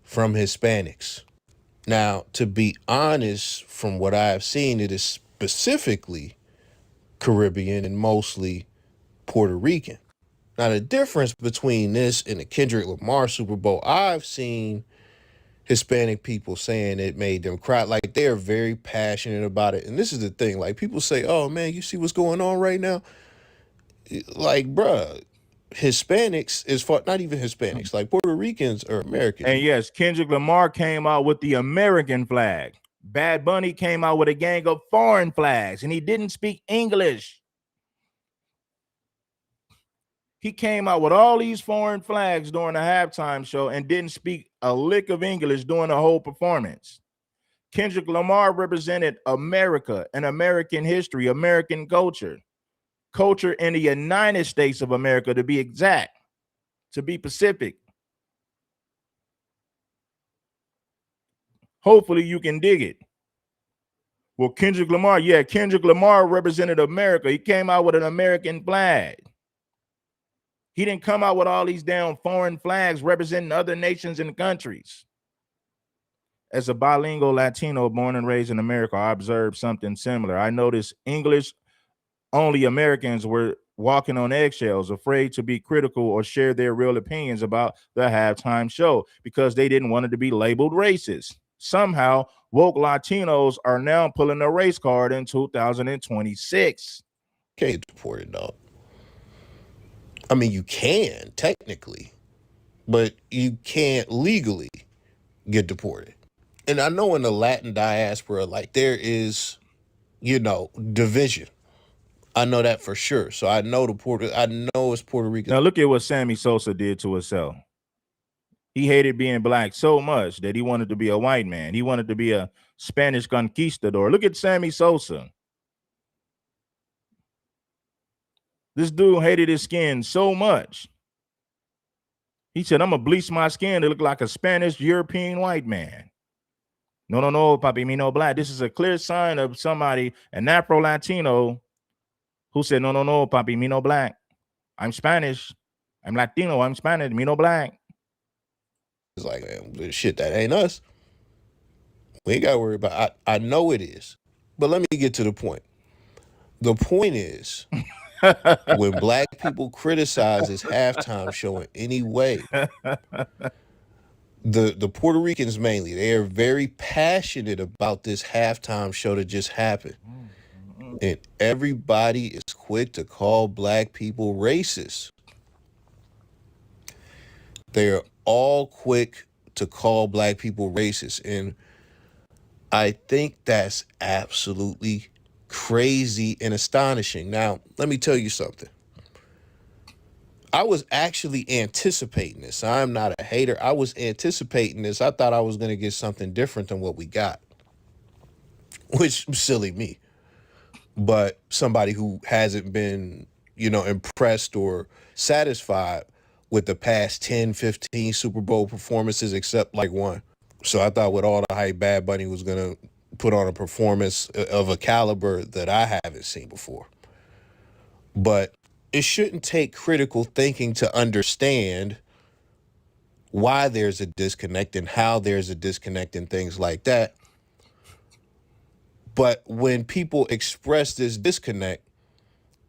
from Hispanics. Now, to be honest, from what I've seen, it is specifically Caribbean and mostly Puerto Rican. Now, the difference between this and the Kendrick Lamar Super Bowl, I've seen Hispanic people saying it made them cry. Like, they're very passionate about it. And this is the thing. Like, people say, oh, man, you see what's going on right now? Like, bruh, Hispanics, not even Hispanics, like Puerto Ricans are American. And yes, Kendrick Lamar came out with the American flag. Bad Bunny came out with a gang of foreign flags, and he didn't speak English. He came out with all these foreign flags during the halftime show and didn't speak a lick of English during the whole performance. Kendrick Lamar represented America and American history, American culture in the United States of America, to be exact, to be specific. Hopefully you can dig it. Well, Kendrick Lamar represented America. He came out with an American flag. He didn't come out with all these damn foreign flags representing other nations and countries. As a bilingual Latino born and raised in America, I observed something similar. I noticed English-only Americans were walking on eggshells, afraid to be critical or share their real opinions about the halftime show because they didn't want it to be labeled racist. somehow woke Latinos are now pulling a race card in 2026. Can't get deported, dog. I mean, you can technically, but you can't legally get deported. And I know in the Latin diaspora, like there is, division. I know that for sure. So I know I know it's Puerto Rican. Now look at what Sammy Sosa did to himself. He hated being black so much that he wanted to be a white man. He wanted to be a Spanish conquistador. Look at Sammy Sosa. This dude hated his skin so much. He said, I'm going to bleach my skin to look like a Spanish European white man. No, papi, me no black. This is a clear sign of somebody, an Afro-Latino, who said, no, papi, me no black. I'm Spanish. I'm Latino. I'm Spanish. Me no black. It's like, man, shit, that ain't us. We ain't got to worry about it. I know it is. But let me get to the point. The point is, when black people criticize this halftime show in any way, the Puerto Ricans mainly, they are very passionate about this halftime show that just happened. And everybody is quick to call black people racist. They are all quick to call black people racist. And I think that's absolutely crazy and astonishing. Now, let me tell you something. I was actually anticipating this. I'm not a hater. I was anticipating this. I thought I was going to get something different than what we got, which silly me. But somebody who hasn't been, impressed or satisfied with the past 10, 15 Super Bowl performances, except like one. So I thought with all the hype, Bad Bunny was going to put on a performance of a caliber that I haven't seen before. But it shouldn't take critical thinking to understand why there's a disconnect and how there's a disconnect and things like that. But when people express this disconnect,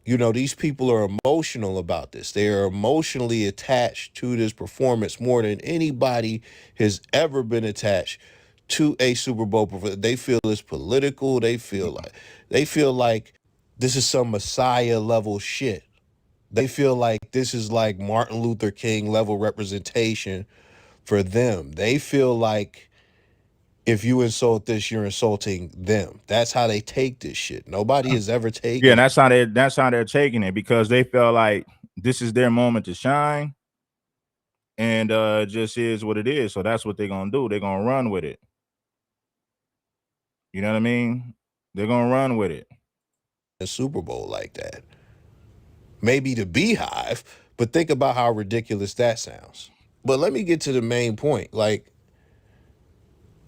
these people are emotional about this. They are emotionally attached to this performance more than anybody has ever been attached to a Super Bowl performance. They feel it's political. They feel like this is some Messiah level shit. They feel like this is like Martin Luther King level representation for them. They feel like if you insult this, you're insulting them. That's how they take this shit. Nobody has ever taken. Yeah, that's how they're taking it, because they feel like this is their moment to shine, and just is what it is. So that's what they're gonna do. They're gonna run with it. You know what I mean? They're gonna run with it. A Super Bowl like that. Maybe the Beehive, but think about how ridiculous that sounds. But let me get to the main point. Like,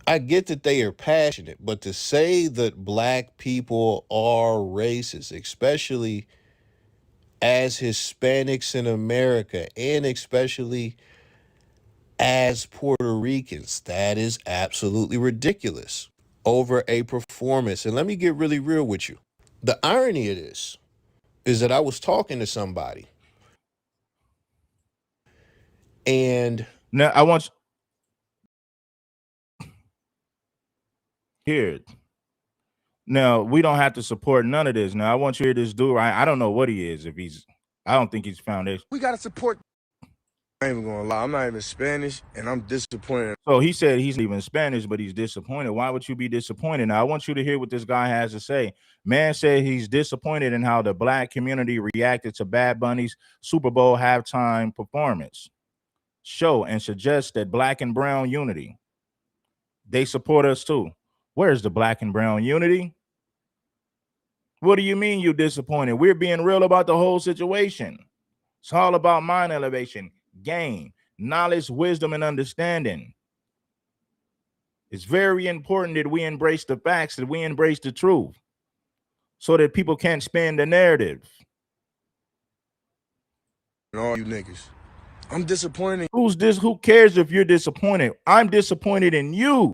I get that they are passionate, but to say that black people are racist, especially as Hispanics in America, and especially as Puerto Ricans, that is absolutely ridiculous over a performance. And let me get really real with you. The irony of this is that I was talking to somebody, and now I want here. Now we don't have to support none of this. Now I want you to hear this dude. I don't know what he is. I don't think he's foundation. We gotta support. I ain't even gonna lie, I'm not even Spanish, and I'm disappointed. So he said he's even Spanish, but he's disappointed. Why would you be disappointed? Now I want you to hear what this guy has to say. Man said he's disappointed in how the black community reacted to Bad Bunny's Super Bowl halftime performance show, and suggests that black and brown unity. They support us too. Where's the black and brown unity? What do you mean you disappointed? We're being real about the whole situation. It's all about mind elevation, gain, knowledge, wisdom, and understanding. It's very important that we embrace the facts, that we embrace the truth, so that people can't spin the narrative. And all you niggas. I'm disappointed. Who's this? Who cares if you're disappointed? I'm disappointed in you.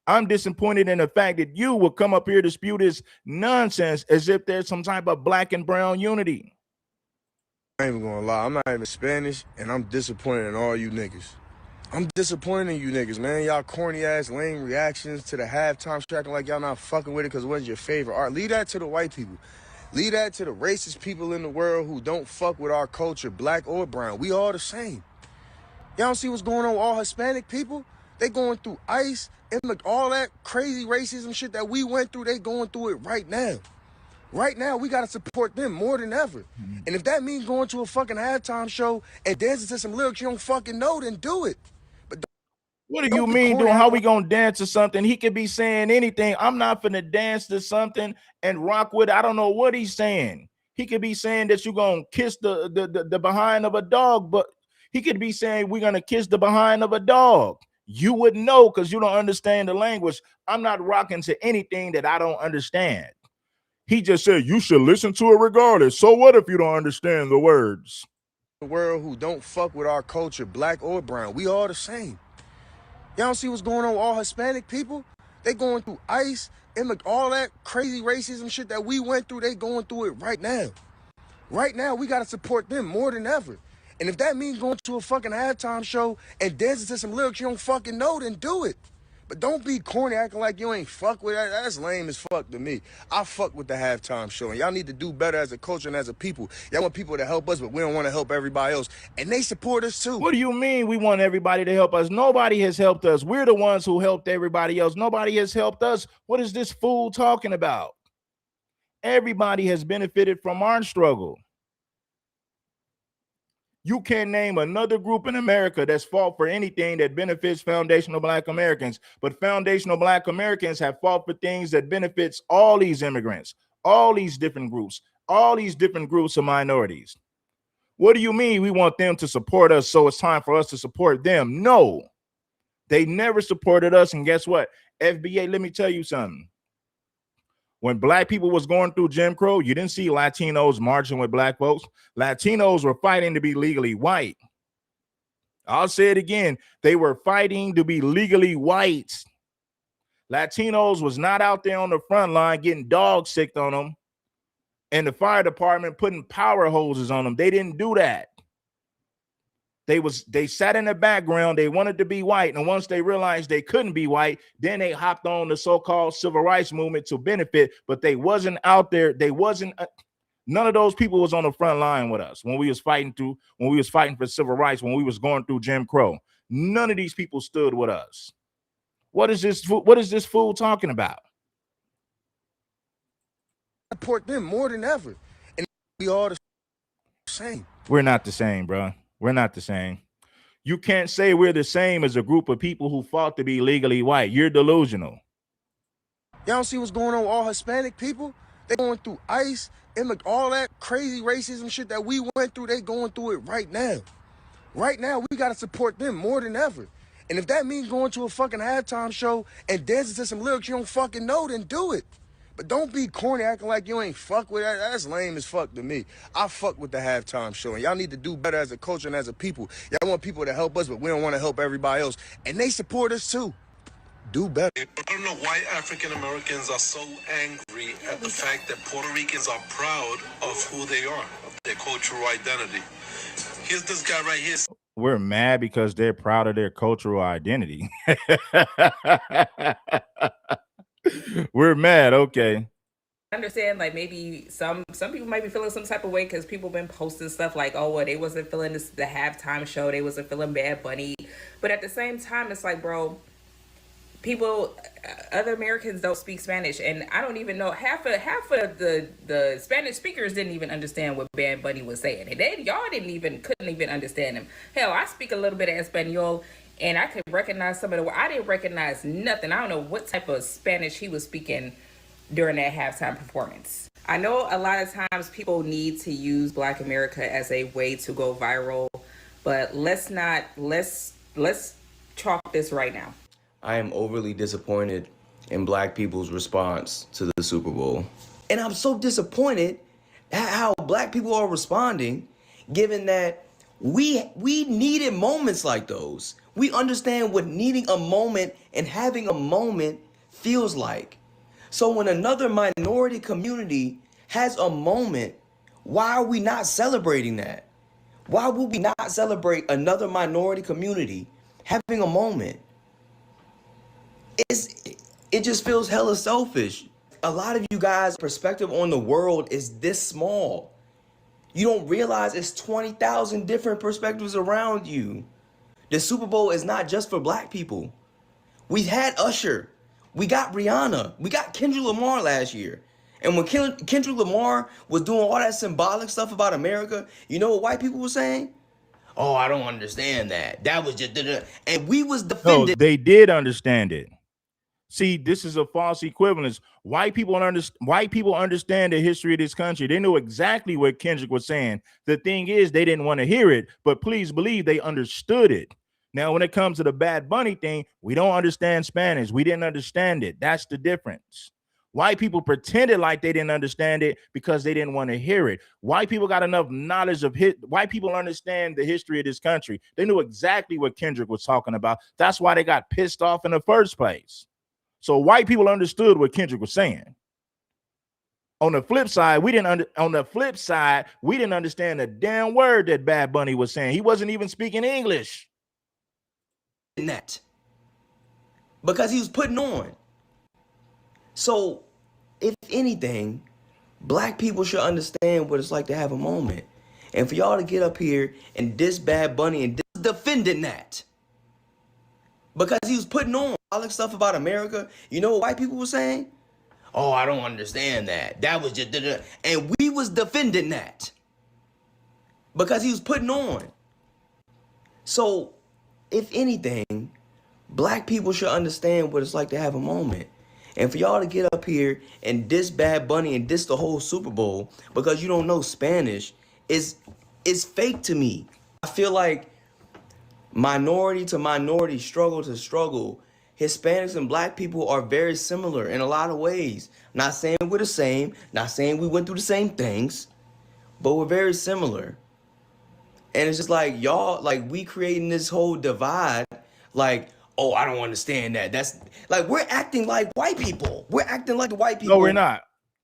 I'm disappointed in the fact that you will come up here to spew this nonsense as if there's some type of black and brown unity. I ain't even gonna lie, I'm not even Spanish, and I'm disappointed in all you niggas. I'm disappointed in you niggas, man. Y'all corny ass lame reactions to the halftime show, acting like y'all not fucking with it because it wasn't your favorite art. Leave that to the white people. Leave that to the racist people in the world who don't fuck with our culture, black or brown. We all the same. Y'all don't see what's going on with all Hispanic people? They going through ICE and all that crazy racism shit that we went through, they going through it right now. Right now, we gotta support them more than ever. And if that means going to a fucking halftime show and dancing to some lyrics you don't fucking know, then do it. But what do you mean, doing? How we gonna dance to something? He could be saying anything. I'm not finna dance to something and rock with it. I don't know what he's saying. He could be saying that you're gonna kiss the behind of a dog, but he could be saying we're gonna kiss the behind of a dog. You wouldn't know because you don't understand the language. I'm not rocking to anything that I don't understand. He just said you should listen to it regardless. So what if you don't understand the words? The world who don't fuck with our culture, black or brown, we all the same. Y'all don't see what's going on with all Hispanic people? They going through ICE and all that crazy racism shit that we went through, they going through it right now. Right now, we gotta support them more than ever. And if that means going to a fucking halftime show and dancing to some lyrics you don't fucking know, then do it. But don't be corny acting like you ain't fuck with that. That's lame as fuck to me. I fuck with the halftime show, and y'all need to do better as a culture and as a people. Y'all want people to help us, but we don't want to help everybody else. And they support us too. What do you mean we want everybody to help us? Nobody has helped us. We're the ones who helped everybody else. Nobody has helped us. What is this fool talking about? Everybody has benefited from our struggle. You can't name another group in America that's fought for anything that benefits foundational Black Americans, but foundational Black Americans have fought for things that benefits all these immigrants, all these different groups of minorities. What do you mean we want them to support us, so it's time for us to support them? No, they never supported us. And guess what? FBA, let me tell you something. When Black people was going through Jim Crow, you didn't see Latinos marching with Black folks. Latinos were fighting to be legally white. I'll say it again. They were fighting to be legally white. Latinos was not out there on the front line getting dog sick on them and the fire department putting power hoses on them. They didn't do that. They sat in the background. They wanted to be white. And once they realized they couldn't be white, then they hopped on the so-called civil rights movement to benefit, but they wasn't out there. None of those people was on the front line with us when we was fighting for civil rights, when we was going through Jim Crow. None of these people stood with us. What is this fool talking about? Support them more than ever. And we all the same. We're not the same, bro. We're not the same. You can't say we're the same as a group of people who fought to be legally white. You're delusional. Y'all don't see what's going on with all Hispanic people? They going through ICE and all that crazy racism shit that we went through, they going through it right now. Right now, we gotta support them more than ever. And if that means going to a fucking halftime show and dancing to some lyrics you don't fucking know, then do it. But don't be corny acting like you ain't fuck with that. That's lame as fuck to me. I fuck with the halftime show, and y'all need to do better as a culture and as a people. Y'all want people to help us, but we don't want to help everybody else. And they support us too. Do better. I don't know why African Americans are so angry at the fact that Puerto Ricans are proud of who they are, of their cultural identity. Here's this guy right here. We're mad because they're proud of their cultural identity. We're mad. Okay. I understand, like, maybe some people might be feeling some type of way because people been posting stuff like, oh, well, they wasn't feeling the halftime show, they wasn't feeling Bad Bunny. But at the same time, it's like, bro, other Americans don't speak Spanish, and I don't even know half of the Spanish speakers didn't even understand what Bad Bunny was saying, and y'all couldn't even understand him. Hell, I speak a little bit of Espanol, and I could recognize some of the words. I didn't recognize nothing. I don't know what type of Spanish he was speaking during that halftime performance. I know a lot of times people need to use Black America as a way to go viral, but let's chalk this right now. I am overly disappointed in Black people's response to the Super Bowl. And I'm so disappointed at how Black people are responding, given that we needed moments like those. We understand what needing a moment and having a moment feels like. So when another minority community has a moment, why are we not celebrating that? Why would we not celebrate another minority community having a moment. It just feels hella selfish. A lot of you guys' perspective on the world is this small. You don't realize it's 20,000 different perspectives around you. The Super Bowl is not just for black people. We had Usher. We got Rihanna. We got Kendrick Lamar last year. And when Kendrick Lamar was doing all that symbolic stuff about America, you know what white people were saying? Oh, I don't understand that. That was just... And we was No, defending... they did understand it. See, this is a false equivalence. White people understand the history of this country. They knew exactly what Kendrick was saying. The thing is, they didn't want to hear it, but please believe they understood it. Now, when it comes to the Bad Bunny thing, we don't understand Spanish. We didn't understand it. That's the difference. White people pretended like they didn't understand it because they didn't want to hear it. White people got enough knowledge of white people understand the history of this country. They knew exactly what Kendrick was talking about. That's why they got pissed off in the first place. So white people understood what Kendrick was saying. On the flip side, we didn't understand a damn word that Bad Bunny was saying. He wasn't even speaking English. That because he was putting on. So, if anything, black people should understand what it's like to have a moment. And for y'all to get up here and diss Bad Bunny and defending that. Because he was putting on all that stuff about America. You know what white people were saying? Oh, I don't understand that. That was just... And we was defending that. Because he was putting on. So, if anything, black people should understand what it's like to have a moment. And for y'all to get up here and diss Bad Bunny and diss the whole Super Bowl because you don't know Spanish is fake to me. I feel like minority to minority, struggle to struggle, Hispanics and black people are very similar in a lot of ways. Not saying we're the same, not saying we went through the same things, but we're very similar. And it's just like, y'all, like, we creating this whole divide, like, oh, I don't understand that. That's like, we're acting like white people. We're acting like the white people. No, we're not.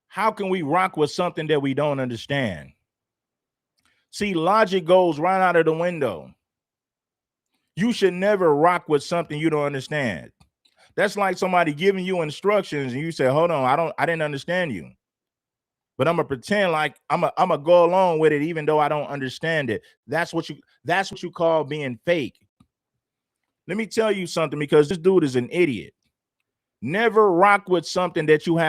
How can we rock with something that we don't understand? See, logic goes right out of the window. You should never rock with something you don't understand. That's like somebody giving you instructions and you say, hold on, I didn't understand you. But I'm gonna pretend like I'm gonna go along with it even though I don't understand it. That's what you call being fake. Let me tell you something, because this dude is an idiot. Never rock with something that you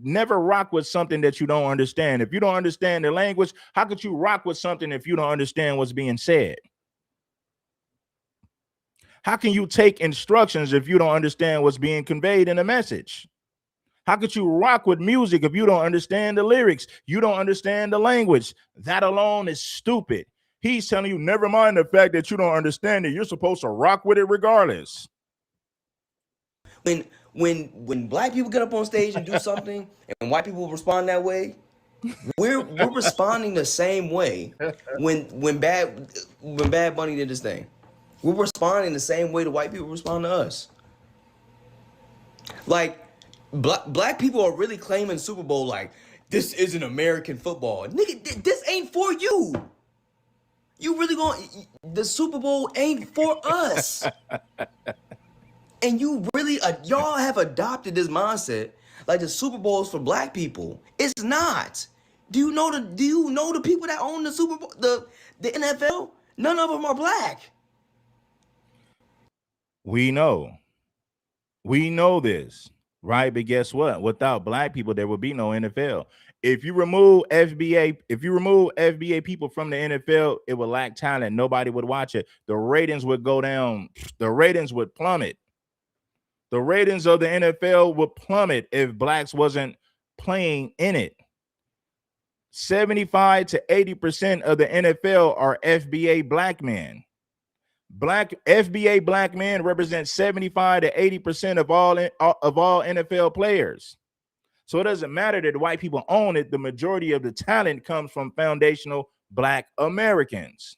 never rock with something that you don't understand. If you don't understand the language, how could you rock with something if you don't understand what's being said? How can you take instructions if you don't understand what's being conveyed in a message? How could you rock with music if you don't understand the lyrics? You don't understand the language. That alone is stupid. He's telling you, never mind the fact that you don't understand it. You're supposed to rock with it regardless. When black people get up on stage and do something and white people respond that way, we're responding the same way. When Bad Bunny did this thing, we're responding the same way the white people respond to us. Like, black people are really claiming Super Bowl like, this isn't American football. Nigga, this ain't for you. You really the Super Bowl ain't for us. And you really, y'all have adopted this mindset like the Super Bowl is for black people. It's not. Do you know the people that own the Super Bowl, the NFL? None of them are black. We know this, right? But guess what? Without black people, there would be no NFL. If you remove FBA people from the NFL, it would lack talent. Nobody would watch it. The ratings would go down. The ratings would plummet. The ratings of the NFL would plummet if blacks wasn't playing in it. 75 to 80% of the NFL are FBA black men. FBA black men represent 75 to 80% of all NFL players. So it doesn't matter that the white people own it. The majority of the talent comes from foundational black Americans.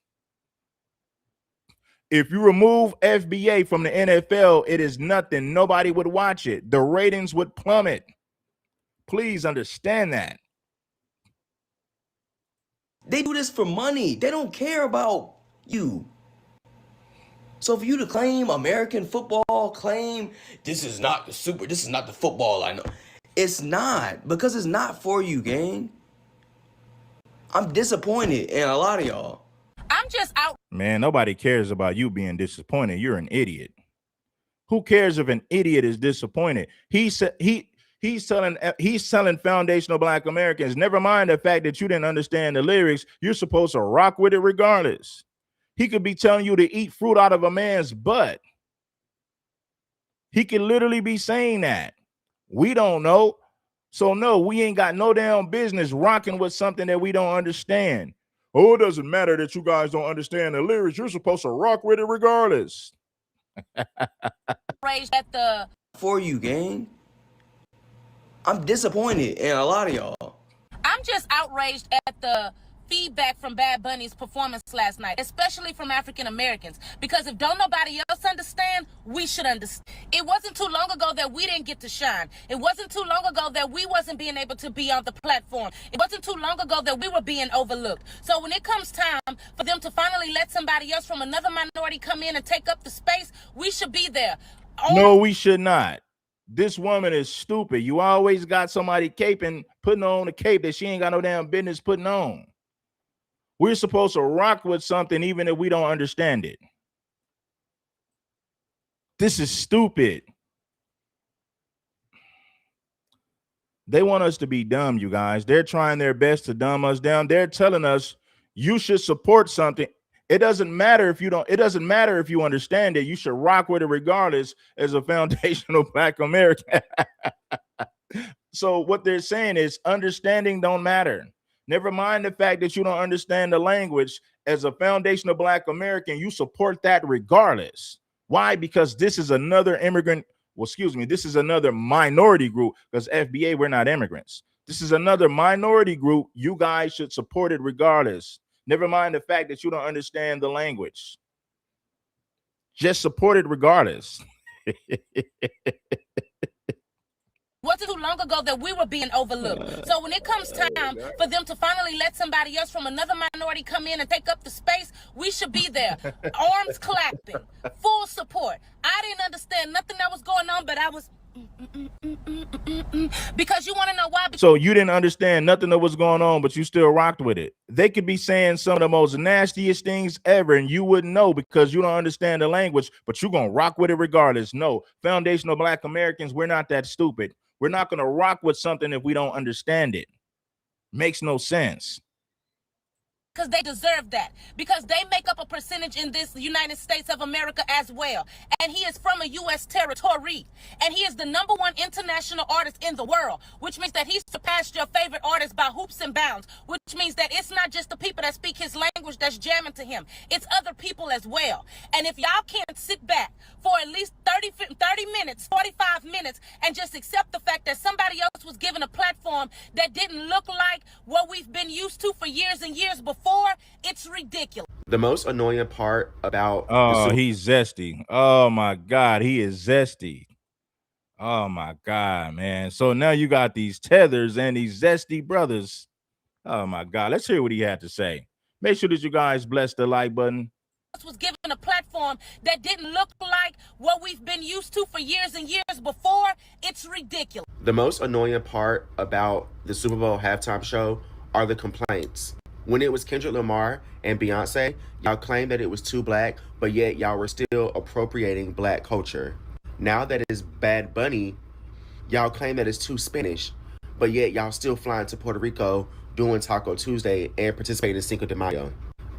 If you remove FBA from the NFL, it is nothing. Nobody would watch it. The ratings would plummet. Please understand that. They do this for money. They don't care about you. So for you to claim American football, claim this is not the football I know. It's not, because it's not for you, gang. I'm disappointed in a lot of y'all. I'm just out. Man, nobody cares about you being disappointed. You're an idiot. Who cares if an idiot is disappointed? He's telling foundational Black Americans, never mind the fact that you didn't understand the lyrics, you're supposed to rock with it regardless. He could be telling you to eat fruit out of a man's butt. He could literally be saying that. We don't know. So no, we ain't got no damn business rocking with something that we don't understand. Oh, it doesn't matter that you guys don't understand the lyrics. You're supposed to rock with it regardless. Raised at the For you, gang. I'm disappointed in a lot of y'all. I'm just outraged at the feedback from Bad Bunny's performance last night, especially from African Americans, because if don't nobody else understand, we should understand. It wasn't too long ago that we didn't get to shine. It wasn't too long ago that we wasn't being able to be on the platform. It wasn't too long ago that we were being overlooked. So when it comes time for them to finally let somebody else from another minority come in and take up the space, we should be there. No, we should not. This woman is stupid. You always got somebody putting on a cape that she ain't got no damn business putting on. We're supposed to rock with something even if we don't understand it. This is stupid. They want us to be dumb, you guys. They're trying their best to dumb us down. They're telling us you should support something. It doesn't matter if you don't. It doesn't matter if you understand it. You should rock with it regardless as a foundational Black American. So what they're saying is understanding don't matter. Never mind the fact that you don't understand the language. As a foundational Black American, you support that regardless. Why? Because this is another immigrant. Well, excuse me. This is another minority group, because FBA, we're not immigrants. This is another minority group. You guys should support it regardless. Never mind the fact that you don't understand the language. Just support it regardless. Wasn't too long ago that we were being overlooked. So when it comes time for them to finally let somebody else from another minority come in and take up the space, we should be there. Arms clapping, full support. I didn't understand nothing that was going on, but I was because you want to know why? So you didn't understand nothing that was going on, but you still rocked with it. They could be saying some of the most nastiest things ever, and you wouldn't know because you don't understand the language, but you're going to rock with it regardless. No, foundational Black Americans, we're not that stupid. We're not going to rock with something if we don't understand it. Makes no sense. Because they deserve that. Because they make up a percentage in this United States of America as well. And he is from a U.S. territory. And he is the #1 international artist in the world, which means that he surpassed your favorite artist by hoops and bounds, which means that it's not just the people that speak his language that's jamming to him. It's other people as well. And if y'all can't sit back for at least 30 minutes, 45 minutes, and just accept the fact that somebody else was given a platform that didn't look like what we've been used to for years and years before, it's ridiculous. The most annoying part about he's zesty. Oh my God, he is zesty. Oh my God, man. So now you got these tethers and these zesty brothers. Oh my God, let's hear what he had to say. Make sure that you guys bless the like button. Was given a platform that didn't look like what we've been used to for years and years before, it's ridiculous. The most annoying part about the Super Bowl halftime show are the complaints. When it was Kendrick Lamar and Beyonce, y'all claimed that it was too Black, but yet y'all were still appropriating Black culture. Now that it's Bad Bunny, y'all claim that it's too Spanish, but yet y'all still flying to Puerto Rico, doing Taco Tuesday, and participating in Cinco de Mayo.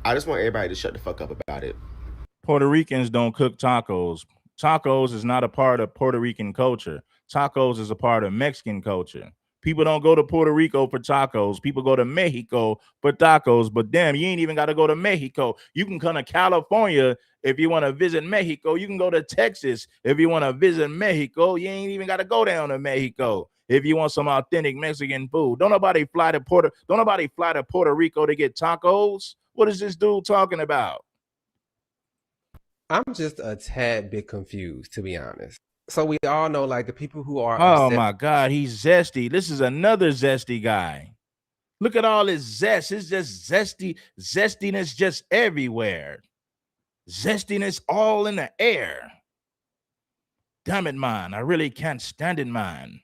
I just want everybody to shut the fuck up about it. Puerto Ricans don't cook tacos. Tacos is not a part of Puerto Rican culture. Tacos is a part of Mexican culture. People don't go to Puerto Rico for tacos. People go to Mexico for tacos. But damn, you ain't even got to go to Mexico. You can come to California if you want to visit Mexico. You can go to Texas if you want to visit Mexico. You ain't even got to go down to Mexico if you want some authentic Mexican food. Don't nobody fly to Puerto Rico to get tacos. What is this dude talking about? I'm just a tad bit confused, to be honest. So we all know, like, the people who are Oh my God, he's zesty. This is another zesty guy. Look at all his zest. It's just zesty, zestiness just everywhere. Zestiness all in the air. Damn it, man. I really can't stand it, man.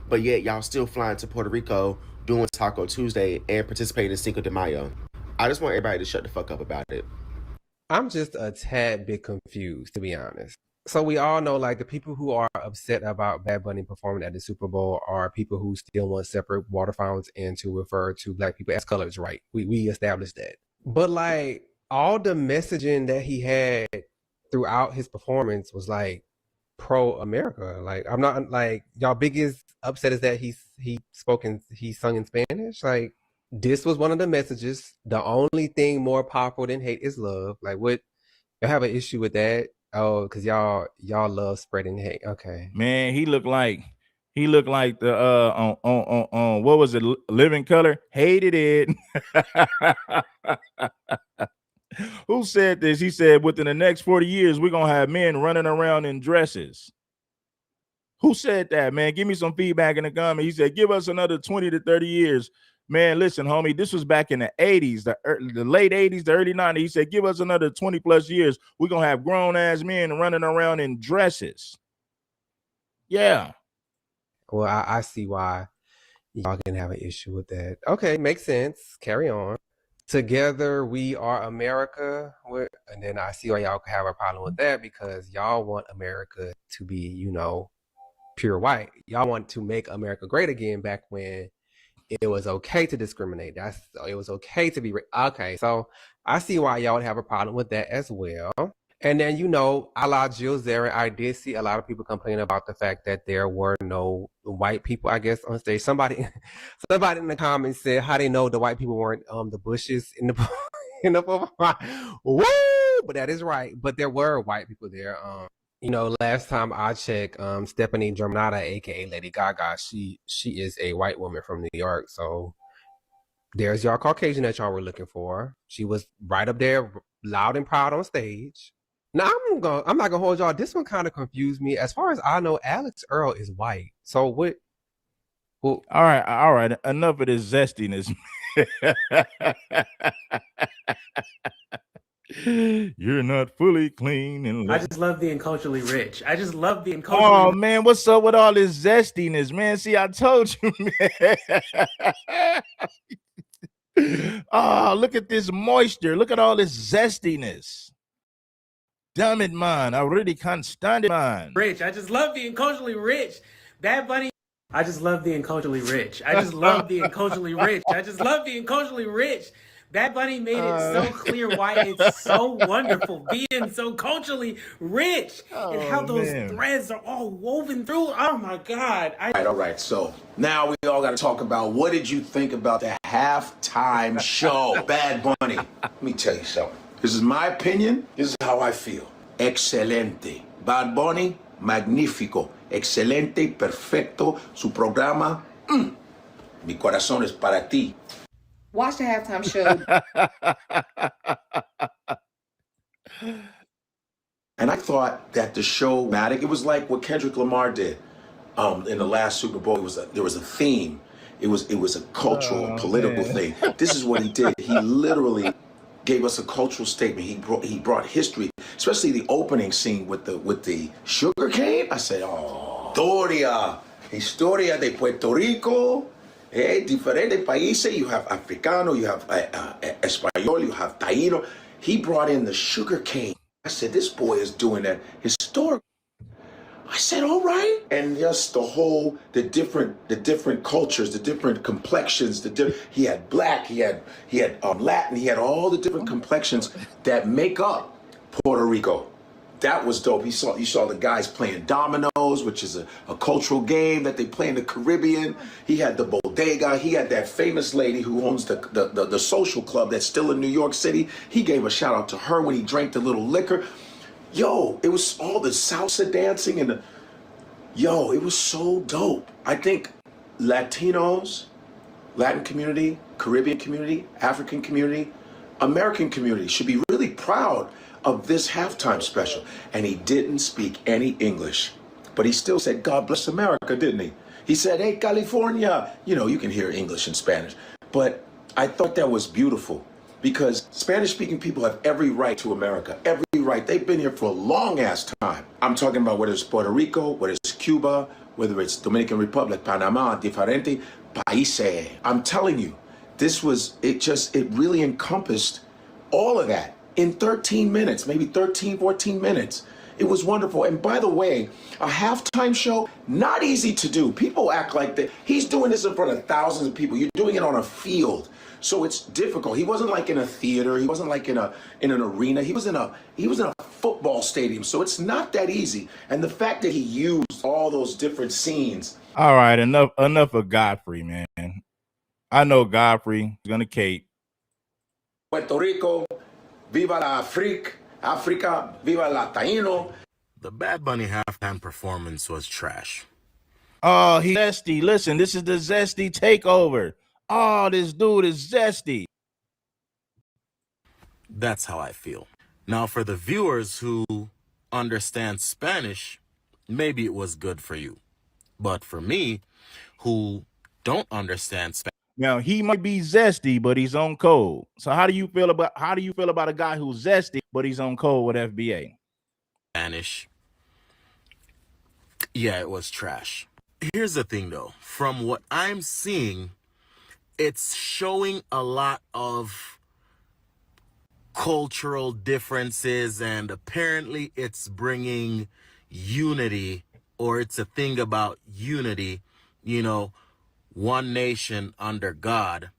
But yet y'all still flying to Puerto Rico, doing Taco Tuesday, and participating in Cinco de Mayo. I just want everybody to shut the fuck up about it. I'm just a tad bit confused, to be honest. So we all know, like, the people who are upset about Bad Bunny performing at the Super Bowl are people who still want separate water fountains and to refer to black people as colors, right? We established that. But, like, all the messaging that he had throughout his performance was, like, pro-America. Like, I'm not, like, y'all biggest upset is that he sung in Spanish. Like, this was one of the messages. The only thing more powerful than hate is love. Like, what, y'all have an issue with that? Oh, because y'all love spreading hate. Okay. Man, he looked like the on what was it, Living Color? Hated it. Who said this? He said within the next 40 years, we're gonna have men running around in dresses. Who said that, man? Give me some feedback in the comment. He said, give us another 20 to 30 years. Man, listen, homie, this was back in the 80s, the late 80s, the early 90s. He said, give us another 20 plus years. We're going to have grown-ass men running around in dresses. Yeah. Well, I see why y'all can have an issue with that. Okay, makes sense. Carry on. Together we are America. And then I see why y'all have a problem with that, because y'all want America to be, you know, pure white. Y'all want to make America great again, back when it was okay to discriminate. It was okay to be okay. So I see why y'all would have a problem with that as well. And then, you know, a la Jill Zarin, I did see a lot of people complain about the fact that there were no white people, I guess, on stage. Somebody in the comments said how they know the white people weren't the Bushes in the in the woo! But that is right. But there were white people there. You know, last time I checked, Stephanie Germanata, aka Lady Gaga, she is a white woman from New York. So there's your Caucasian that y'all were looking for. She was right up there, loud and proud on stage. Now I'm not gonna hold y'all. This one kind of confused me. As far as I know, Alex Earl is white. So what? Well, all right. Enough of this zestiness. You're not fully clean and I just love being culturally rich. I just love being oh culturally man, what's up with all this zestiness, man? See, I told you, man. Oh, look at this moisture. Look at all this zestiness. Damn it, man. I really can't stand it, man. rich. I just love being culturally rich. Bad Bunny. I just love being culturally rich. I just love being culturally rich. I just love being culturally rich. Bad Bunny made it so clear why it's so wonderful being so culturally rich, and how those threads are all woven through. Oh my God. All right. So now we all got to talk about, what did you think about the halftime show? Bad Bunny. Let me tell you something. This is my opinion. This is how I feel. Excelente. Bad Bunny, magnífico. Excelente, perfecto. Su programa, mi corazón es para ti. Watch the halftime show. And I thought that the show, it was like what Kendrick Lamar did in the last Super Bowl. There was a theme. It was a cultural, political thing. This is what he did. He literally gave us a cultural statement. He brought history, especially the opening scene with the sugar cane. I said, oh, historia de Puerto Rico. Diferentes países. You have Africano, you have Español, you have Taíno. He brought in the sugar cane. I said, this boy is doing that historic. I said, all right. And just the different cultures, the different complexions, he had black, he had Latin, he had all the different complexions that make up Puerto Rico. That was dope. You saw the guys playing dominoes, which is a cultural game that they play in the Caribbean. He had the bodega. He had that famous lady who owns the social club that's still in New York City. He gave a shout out to her when he drank the little liquor. Yo, it was all the salsa dancing and it was so dope. I think Latinos, Latin community, Caribbean community, African community, American community should be really proud of this halftime special. And he didn't speak any English, but he still said, God bless America, didn't he? He said, hey, California. You know, you can hear English and Spanish, but I thought that was beautiful, because Spanish-speaking people have every right to America, every right. They've been here for a long ass time. I'm talking about whether it's Puerto Rico, whether it's Cuba, whether it's Dominican Republic, Panama, diferente países. I'm telling you, it really encompassed all of that in 13 minutes, maybe 13, 14 minutes. It was wonderful. And by the way, a halftime show, not easy to do. People act like that. He's doing this in front of thousands of people. You're doing it on a field. So it's difficult. He wasn't like in a theater. He wasn't like in an arena. He was in a football stadium. So it's not that easy. And the fact that he used all those different scenes. All right, enough of Godfrey, man. I know Godfrey is gonna cape. Puerto Rico, viva la Africa, viva la Taino. The Bad Bunny halftime performance was trash. Oh, he's zesty. Listen, this is the zesty takeover. Oh, this dude is zesty. That's how I feel. Now, for the viewers who understand Spanish, maybe it was good for you. But for me, who don't understand Spanish, now he might be zesty, but he's on code. So how do you feel about a guy who's zesty, but he's on code with FBA? Spanish. Yeah, it was trash. Here's the thing, though. From what I'm seeing, it's showing a lot of cultural differences, and apparently it's bringing unity, or it's a thing about unity, you know, one nation under God.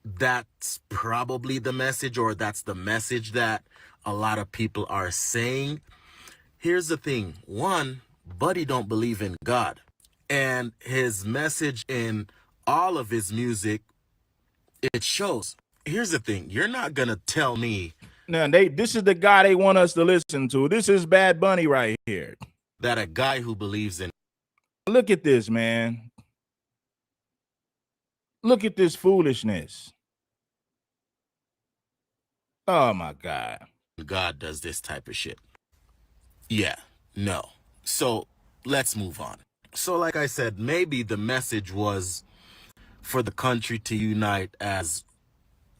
That's probably the message, or that's the message that a lot of people are saying. Here's the thing. One, Buddy don't believe in God. And his message in all of his music, it shows. Here's the thing. You're not going to tell me. Now, this is the guy they want us to listen to. This is Bad Bunny right here. That a guy who believes in. Look at this, man. Look at this foolishness. Oh, my God. God does this type of shit. Yeah, no. So let's move on. So like I said, maybe the message was for the country to unite, as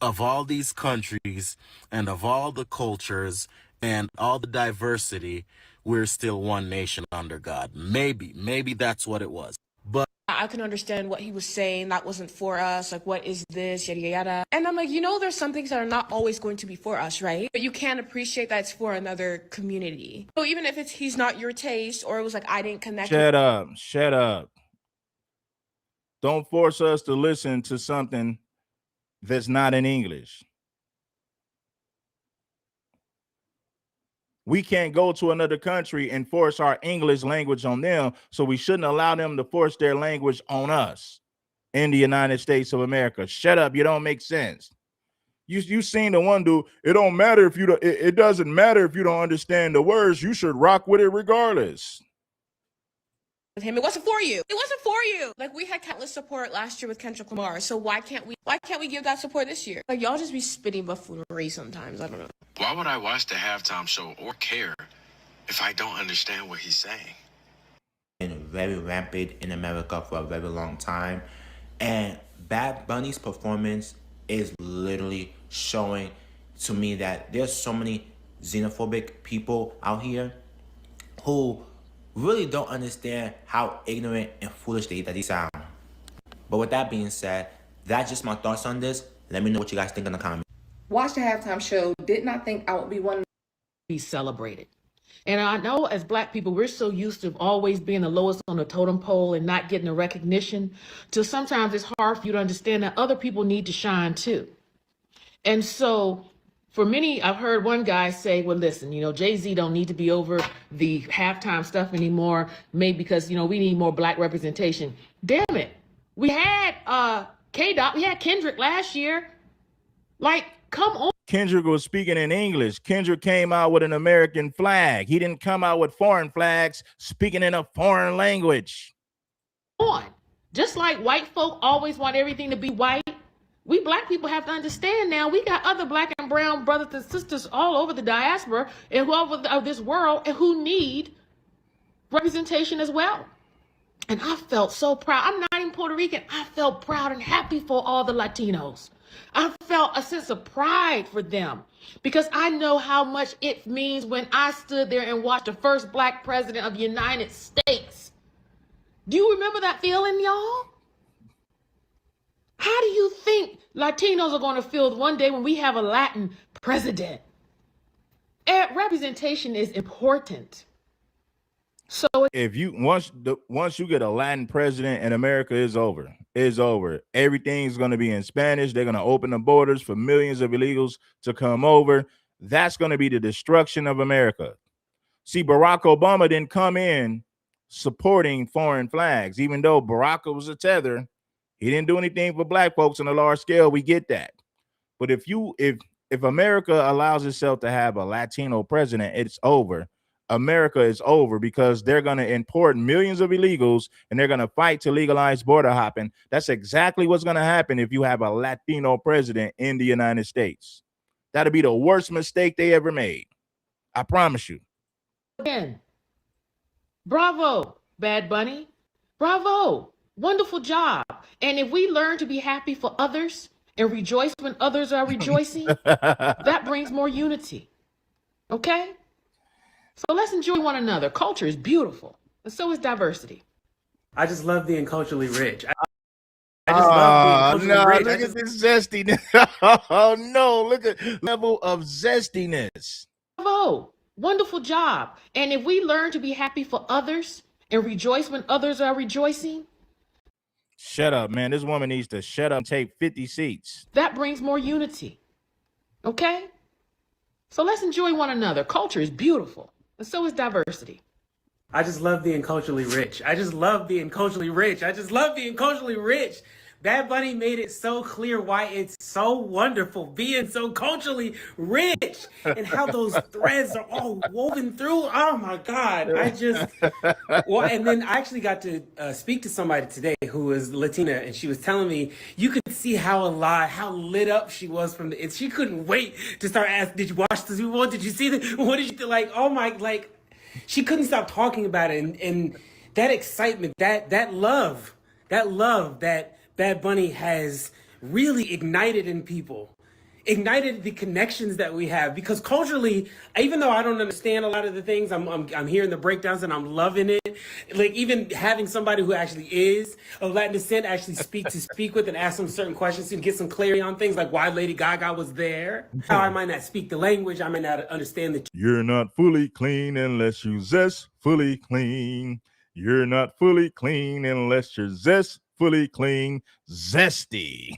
of all these countries and of all the cultures and all the diversity, we're still one nation under God. Maybe that's what it was. But I can understand what he was saying. That wasn't for us. Like, what is this? Yada, yada. And I'm like, there's some things that are not always going to be for us, right? But you can appreciate that it's for another community. So even if he's not your taste, or it was like, I didn't connect. Shut up. Don't force us to listen to something that's not in English. We can't go to another country and force our English language on them, so we shouldn't allow them to force their language on us in the United States of America. Shut up, you don't make sense. You seen the one dude, it doesn't matter if you don't understand the words, you should rock with it regardless. With him, it wasn't for you. It wasn't for you. Like, we had countless support last year with Kendrick Lamar, so why can't we give that support this year? Like, y'all just be spitting buffoonery sometimes. I don't know. Why would I watch the halftime show or care if I don't understand what he's saying? Been very rampant in America for a very long time, and Bad Bunny's performance is literally showing to me that there's so many xenophobic people out here who really don't understand how ignorant and foolish they sound. But with that being said, that's just my thoughts on this. Let me know what you guys think in the comments. Watched the halftime show, did not think I would be one to be celebrated. And I know as Black people, we're so used to always being the lowest on the totem pole and not getting the recognition, till sometimes it's hard for you to understand that other people need to shine too. And so for many, I've heard one guy say, well, listen, Jay-Z don't need to be over the halftime stuff anymore, maybe because, we need more Black representation. Damn it. We had K-Dot, we had Kendrick last year. Like, come on. Kendrick was speaking in English. Kendrick came out with an American flag. He didn't come out with foreign flags speaking in a foreign language. On. Just like white folk always want everything to be white, we Black people have to understand now we got other Black and brown brothers and sisters all over the diaspora and all over this world and who need representation as well. And I felt so proud. I'm not even Puerto Rican. I felt proud and happy for all the Latinos. I felt a sense of pride for them because I know how much it means when I stood there and watched the first black president of the United States. Do you remember that feeling, y'all? How do you think Latinos are going to feel one day when we have a Latin president? Representation is important. So if you once you get a Latin president in America, it's over. It's over. Everything's going to be in Spanish. They're going to open the borders for millions of illegals to come over. That's going to be the destruction of America. See, Barack Obama didn't come in supporting foreign flags, even though Barack was a tether. He didn't do anything for black folks on a large scale. We get that. But if America allows itself to have a Latino president, it's over. America is over because they're going to import millions of illegals and they're going to fight to legalize border hopping. That's exactly what's going to happen if you have a Latino president in the United States. That'll be the worst mistake they ever made. I promise you. again, bravo, Bad Bunny. Bravo. Wonderful job. And if we learn to be happy for others and rejoice when others are rejoicing, that brings more unity. Okay? So let's enjoy one another. Culture is beautiful, and so is diversity. I just love being culturally rich. I just love being culturally rich. Look at this zestiness. Oh no, look at level of zestiness. Bravo. Wonderful job. And if we learn to be happy for others and rejoice when others are rejoicing, shut up, man. This woman needs to shut up and take 50 seats. that brings more unity. Okay? So let's enjoy one another. Culture is beautiful, and so is diversity. I just love being culturally rich. I just love being culturally rich. I just love being culturally rich. Bad Bunny made it so clear why it's so wonderful being so culturally rich and how those threads are all woven through. Oh my God. And then I actually got to speak to somebody today who was Latina, and she was telling me you could see how lit up she was and she couldn't wait to start asking, did you watch the Super Bowl? Did you see what did you think? Like, oh my, like, she couldn't stop talking about it, and that excitement, that love that Bad Bunny has really ignited in people, ignited the connections that we have. Because culturally, even though I don't understand a lot of the things, I'm hearing the breakdowns and I'm loving it. Like even having somebody who actually is of Latin descent actually speak with and ask them certain questions to get some clarity on things, like why Lady Gaga was there. How I might not speak the language, I might not understand the. You're not fully clean unless you zest fully clean. You're not fully clean unless you're zest fully clean. Zesty.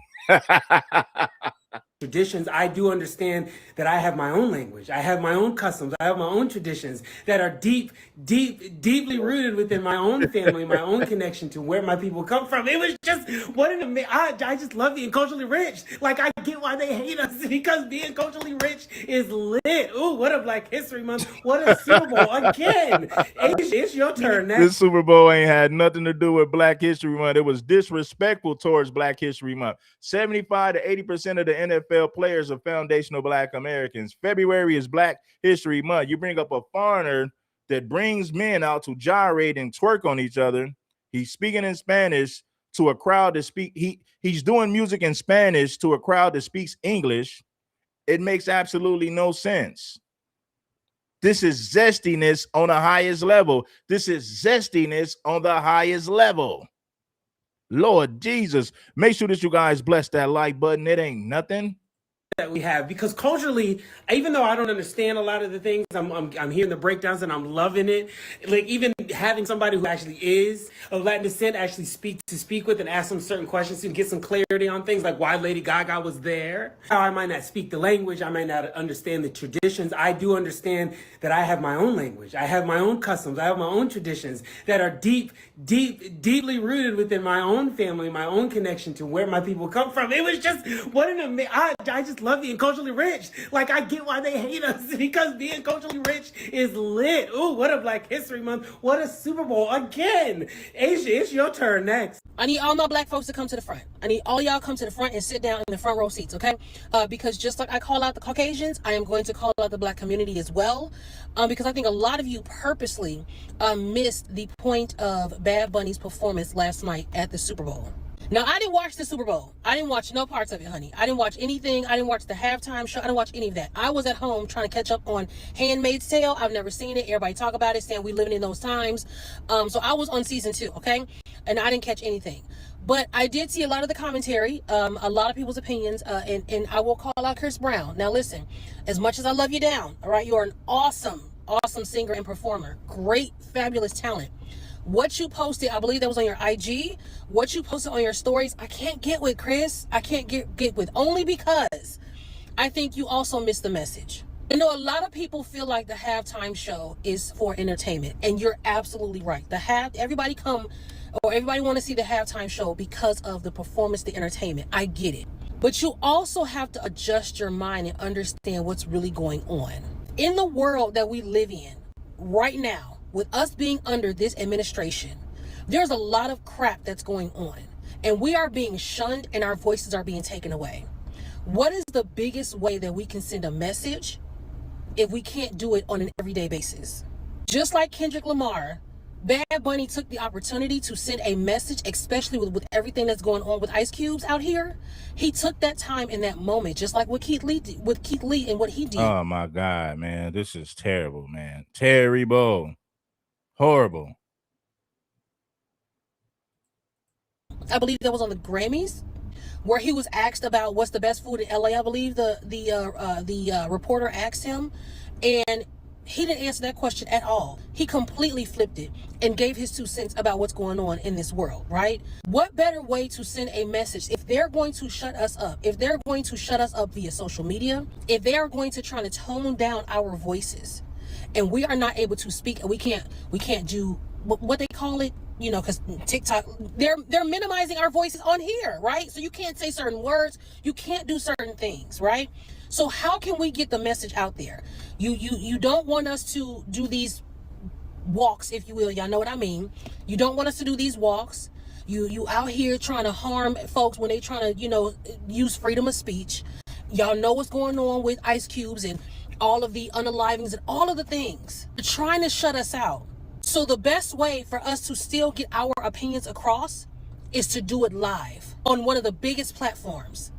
Traditions. I do understand that I have my own language. I have my own customs. I have my own traditions that are deeply rooted within my own family, my own connection to where my people come from. It was just what an amazing. I just love being culturally rich. Like I get why they hate us because being culturally rich is lit. Ooh, what a Black History Month. What a Super Bowl again. It's your turn now. This Super Bowl ain't had nothing to do with Black History Month. It was disrespectful towards Black History Month. 75 to 80% of the NFL players are foundational Black Americans. February is Black History Month. You bring up a foreigner that brings men out to gyrate and twerk on each other. He's speaking in Spanish to a crowd that he's doing music in Spanish to a crowd that speaks English. It makes absolutely no sense. This is zestiness on the highest level. This is zestiness on the highest level. Lord Jesus, make sure that you guys bless that like button. It ain't nothing that we have, because culturally, even though I don't understand a lot of the things, I'm hearing the breakdowns and I'm loving it. Like even having somebody who actually is of Latin descent actually speak with and ask them certain questions to get some clarity on things, like why Lady Gaga was there. How I might not speak the language, I might not understand the traditions. I do understand that I have my own language. I have my own customs. I have my own traditions that are deeply rooted within my own family, my own connection to where my people come from. It was just what an amazing. I just love being culturally rich. Like I get why they hate us because being culturally rich is lit. Ooh, what a Black History Month. What a Super Bowl again. Asia, it's your turn next. I need all my black folks to come to the front. I need all y'all come to the front and sit down in the front row seats, okay? Because just like I call out the Caucasians, I am going to call out the black community as well. Because I think a lot of you purposely missed the point of Bad Bunny's performance last night at the Super Bowl. Now, I didn't watch the Super Bowl. I didn't watch no parts of it, honey. I didn't watch anything. I didn't watch the halftime show. I didn't watch any of that. I was at home trying to catch up on Handmaid's Tale. I've never seen it. Everybody talk about it, saying we living in those times. So I was on season 2, okay? And I didn't catch anything. But I did see a lot of the commentary, a lot of people's opinions, and I will call out Chris Brown. Now, listen, as much as I love you down, all right, you are an awesome singer and performer. Great, fabulous talent. What you posted, I believe that was on your IG. What you posted on your stories, I can't get with, Chris. I can't get with, only because I think you also missed the message. You know, a lot of people feel like the halftime show is for entertainment, and you're absolutely right. Everybody want to see the halftime show because of the performance, the entertainment. I get it. But you also have to adjust your mind and understand what's really going on. In the world that we live in right now, with us being under this administration, there's a lot of crap that's going on, and we are being shunned and our voices are being taken away. What is the biggest way that we can send a message if we can't do it on an everyday basis? Just like Kendrick Lamar, Bad Bunny took the opportunity to send a message, especially with everything that's going on with Ice Cubes out here. He took that time in that moment, just like what Keith Lee and what he did. Oh my God, man, this is terrible, man. Terrible. Horrible. I believe that was on the Grammys, where he was asked about what's the best food in LA. I believe the reporter asked him, and he didn't answer that question at all. He completely flipped it and gave his 2 cents about what's going on in this world, right? What better way to send a message if they're going to shut us up, if they're going to shut us up via social media, if they are going to try to tone down our voices, and we are not able to speak, and we can't do what they call it, you know, because TikTok, they're minimizing our voices on here, right? So you can't say certain words, you can't do certain things, right? So how can we get the message out there? You don't want us to do these walks, if you will. Y'all know what I mean. You don't want us to do these walks. You out here trying to harm folks when they trying to, you know, use freedom of speech. Y'all know what's going on with Ice Cubes and all of the unalivings and all of the things. They're trying to shut us out. So the best way for us to still get our opinions across is to do it live on one of the biggest platforms.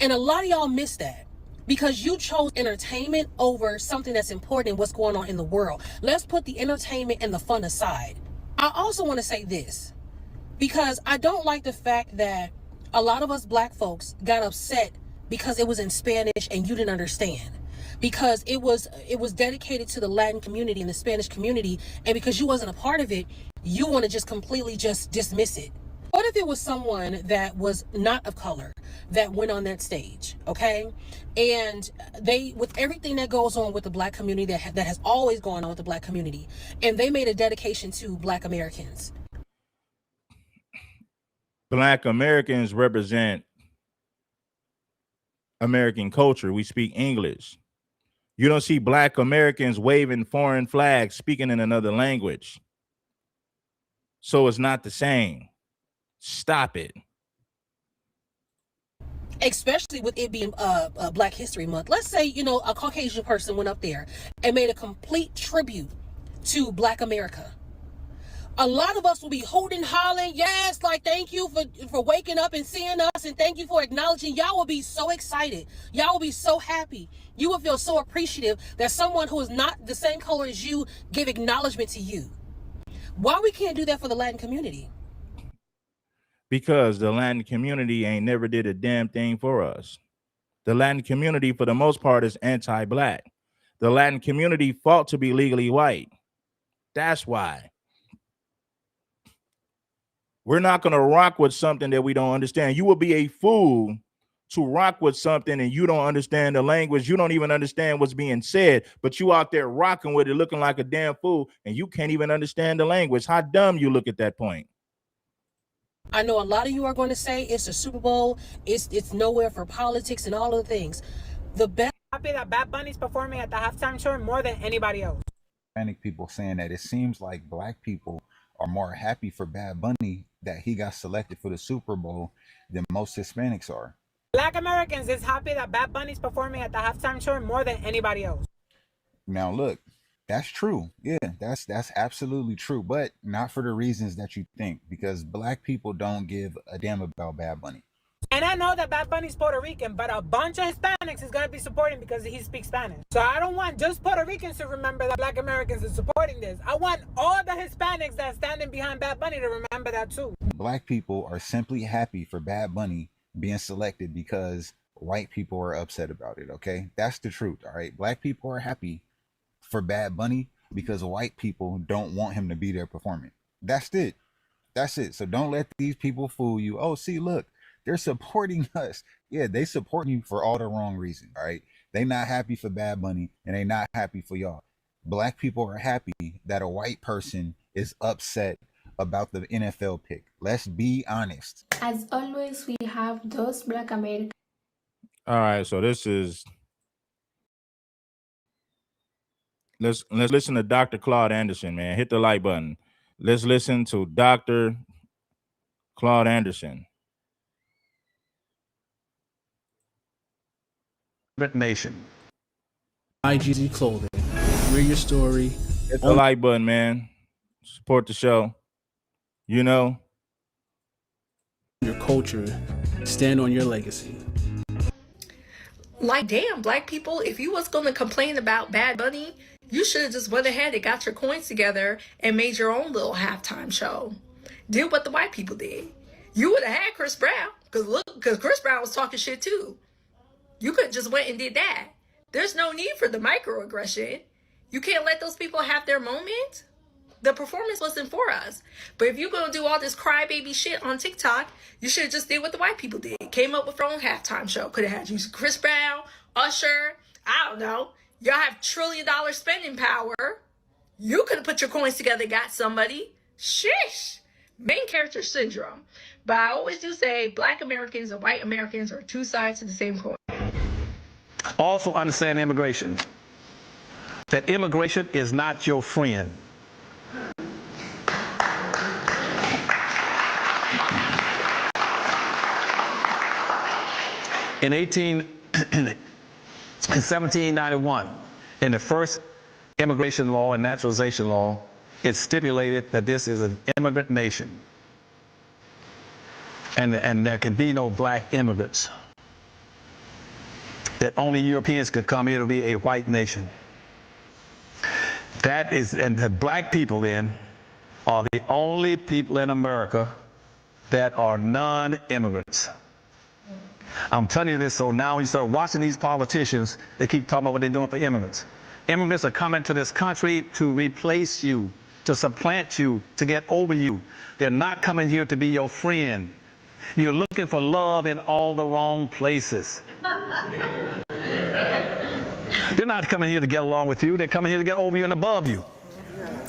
And a lot of y'all miss that because you chose entertainment over something that's important, what's going on in the world. Let's put the entertainment and the fun aside. I also want to say this, because I don't like the fact that a lot of us black folks got upset because it was in Spanish and you didn't understand. Because it was dedicated to the Latin community and the Spanish community, and because you wasn't a part of it, you want to just completely just dismiss it. What if it was someone that was not of color that went on that stage, okay? And they, with everything that goes on with the black community, that has always gone on with the black community, and they made a dedication to Black Americans. Black Americans represent American culture. We speak English. You don't see Black Americans waving foreign flags, speaking in another language. So it's not the same. Stop it. Especially with it being Black History Month. Let's say, you know, a Caucasian person went up there and made a complete tribute to Black America. A lot of us will be hooting, hollering, yes, like thank you for waking up and seeing us, and thank you for acknowledging. Y'all will be so excited. Y'all will be so happy. You will feel so appreciative that someone who is not the same color as you give acknowledgement to you. Why we can't do that for the Latin community? Because the Latin community ain't never did a damn thing for us. The Latin community, for the most part, is anti-Black. The Latin community fought to be legally white. That's why. We're not going to rock with something that we don't understand. You will be a fool to rock with something and you don't understand the language. You don't even understand what's being said, but you out there rocking with it, looking like a damn fool, and you can't even understand the language. How dumb you look at that point. I know a lot of you are going to say it's a Super Bowl, it's nowhere for politics and all of the things. The best. Happy that Bad Bunny's performing at the halftime show more than anybody else. Hispanic people saying that it seems like Black people are more happy for Bad Bunny that he got selected for the Super Bowl than most Hispanics are. Black Americans is happy that Bad Bunny's performing at the halftime show more than anybody else. Now look, that's true. Yeah, that's absolutely true, but not for the reasons that you think, because black people don't give a damn about Bad Bunny. And I know that Bad Bunny's Puerto Rican, but a bunch of Hispanics is going to be supporting because he speaks Spanish. So I don't want just Puerto Ricans to remember that Black Americans are supporting this. I want all the Hispanics that are standing behind Bad Bunny to remember that too. Black people are simply happy for Bad Bunny being selected because white people are upset about it, okay? That's the truth, all right? Black people are happy for Bad Bunny because white people don't want him to be there performing. That's it. That's it. So don't let these people fool you. Oh, see, look, they're supporting us. Yeah, they support you for all the wrong reasons, all right? They not happy for Bad Bunny, and they not happy for y'all. Black people are happy that a white person is upset about the NFL pick. Let's be honest. As always, we have those Black Americans. All right, so this is let's listen to Dr. Claude Anderson, man. Hit the like button. Let's listen to Dr. Claude Anderson. Nation. IGZ Clothing. We're your story. Hit the like button, man. Support the show. You know, your culture. Stand on your legacy. Like, damn, black people, if you was going to complain about Bad Bunny, you should have just went ahead and got your coins together and made your own little halftime show. Did what the white people did. You would have had Chris Brown, because Chris Brown was talking shit too. You could have just went and did that. There's no need for the microaggression. You can't let those people have their moment. The performance wasn't for us. But if you're going to do all this crybaby shit on TikTok, you should have just did what the white people did. Came up with your own halftime show. Could have had you Chris Brown, Usher, I don't know. Y'all have $1 trillion spending power. You could have put your coins together and got somebody. Shish. Main character syndrome. But I always do say black Americans and white Americans are two sides of the same coin. Also understand immigration. That immigration is not your friend. In 1791, in the first immigration law and naturalization law, it stipulated that this is an immigrant nation. And there can be no black immigrants. That only Europeans could come here to be a white nation. That is, and the black people then are the only people in America that are non-immigrants. I'm telling you this, so now when you start watching these politicians, they keep talking about what they're doing for immigrants. Immigrants are coming to this country to replace you, to supplant you, to get over you. They're not coming here to be your friend. You're looking for love in all the wrong places. They're not coming here to get along with you. They're coming here to get over you and above you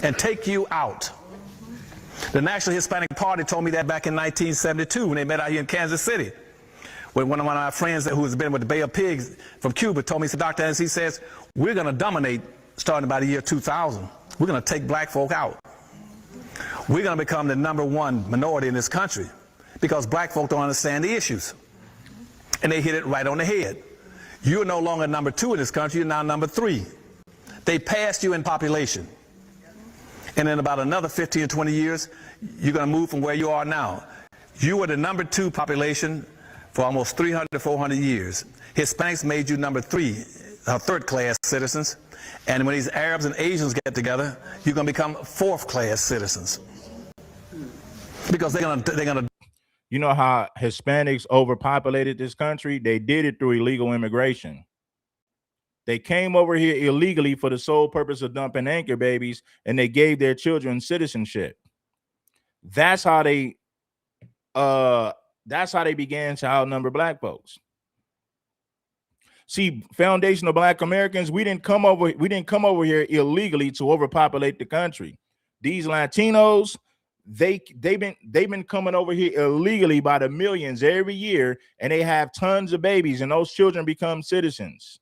and take you out. The National Hispanic Party told me that back in 1972 when they met out here in Kansas City. When one of our friends who has been with the Bay of Pigs from Cuba told me, he said, Dr. Anderson, he says, we're going to dominate starting by the year 2000. We're going to take black folk out. We're going to become the #1 minority in this country because black folk don't understand the issues. And they hit it right on the head. You're no longer #2 in this country, you're now #3. They passed you in population. And in about another 15 or 20 years, you're going to move from where you are now. You were the #2 population for almost 300 to 400 years. Hispanics made you #3, third-class citizens. And when these Arabs and Asians get together, you're going to become fourth-class citizens. Because they're gonna. You know how Hispanics overpopulated this country? They did it through illegal immigration. They came over here illegally for the sole purpose of dumping anchor babies, and they gave their children citizenship. That's how they began to outnumber black folks. See, foundational black Americans, we didn't come over here illegally to overpopulate the country. These Latinos, they've been coming over here illegally by the millions every year, and they have tons of babies, and those children become citizens.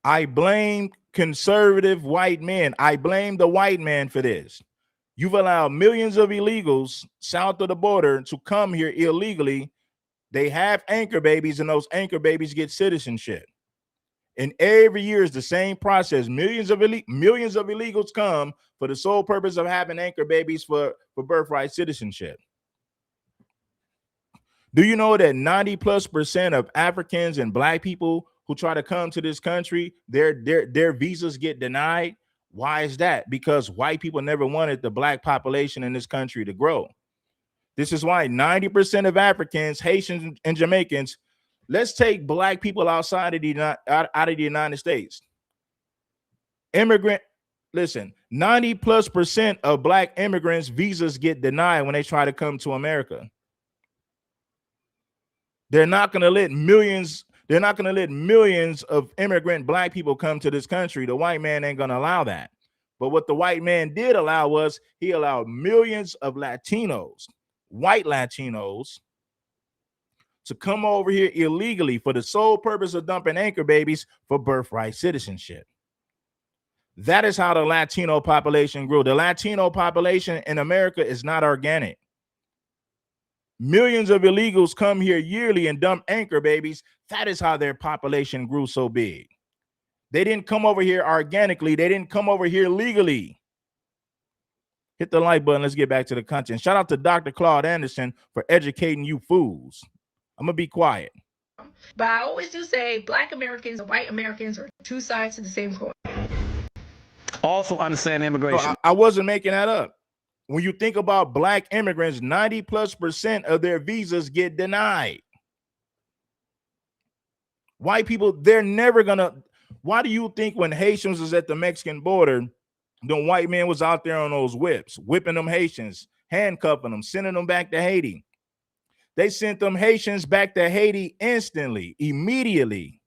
I blame conservative white men. I blame the white man for this. You've allowed millions of illegals south of the border to come here illegally. They have anchor babies, and those anchor babies get citizenship. And every year is the same process. Millions of illegals come for the sole purpose of having anchor babies for birthright citizenship. Do you know that 90+% of Africans and black people who try to come to this country, their visas get denied? Why is that? Because white people never wanted the black population in this country to grow. This is why 90% of Africans, Haitians, and Jamaicans, let's take black people outside of the United States. Listen, 90+% of black immigrants' visas get denied when they try to come to America. They're not going to let millions of immigrant black people come to this country. The white man ain't going to allow that. But what the white man did allow was he allowed millions of Latinos, white Latinos, to come over here illegally for the sole purpose of dumping anchor babies for birthright citizenship. That is how the Latino population grew. The Latino population in America is not organic. Millions of illegals come here yearly and dump anchor babies. That is how their population grew so big. They didn't come over here organically. They didn't come over here legally. Hit the like button. Let's get back to the content. Shout out to Dr. Claude Anderson for educating you fools. I'm going to be quiet. But I always do say black Americans and white Americans are two sides to the same coin. Also understand immigration. No, I wasn't making that up. When you think about black immigrants, 90+% of their visas get denied. White people, they're never going to. Why do you think when Haitians was at the Mexican border, the white man was out there on those whips, whipping them Haitians, handcuffing them, sending them back to Haiti? They sent them Haitians back to Haiti instantly, immediately.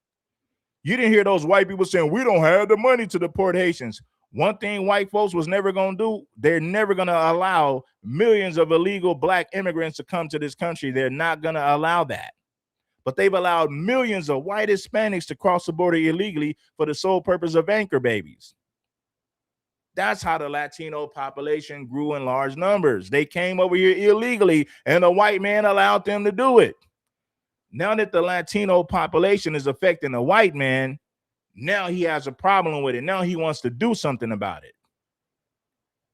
You didn't hear those white people saying, we don't have the money to deport Haitians. One thing white folks was never going to do, they're never going to allow millions of illegal black immigrants to come to this country. They're not going to allow that. But they've allowed millions of white Hispanics to cross the border illegally for the sole purpose of anchor babies. That's how the Latino population grew in large numbers. They came over here illegally, and the white man allowed them to do it. Now that the Latino population is affecting the white man, now he has a problem with it. Now he wants to do something about it.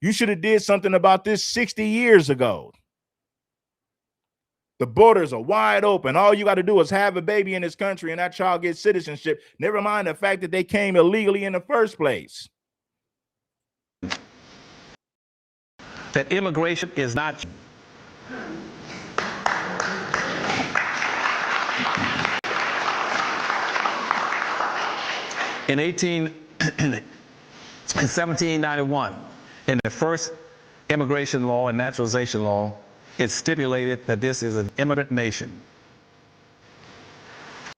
You should have did something about this 60 years ago. The borders are wide open. All you got to do is have a baby in this country and that child gets citizenship. Never mind the fact that they came illegally in the first place. That immigration is not. In 1791, in the first immigration law and naturalization law, it stipulated that this is an immigrant nation.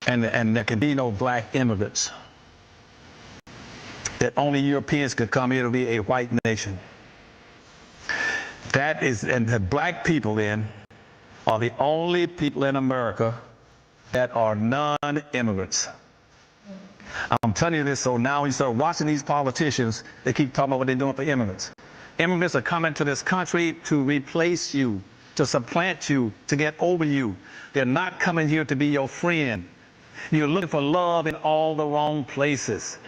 And there can be no black immigrants. That only Europeans could come here to be a white nation. That is, and the black people then are the only people in America that are non-immigrants. I'm telling you this, so now when you start watching these politicians, they keep talking about what they're doing for immigrants. Immigrants are coming to this country to replace you, to supplant you, to get over you. They're not coming here to be your friend. You're looking for love in all the wrong places.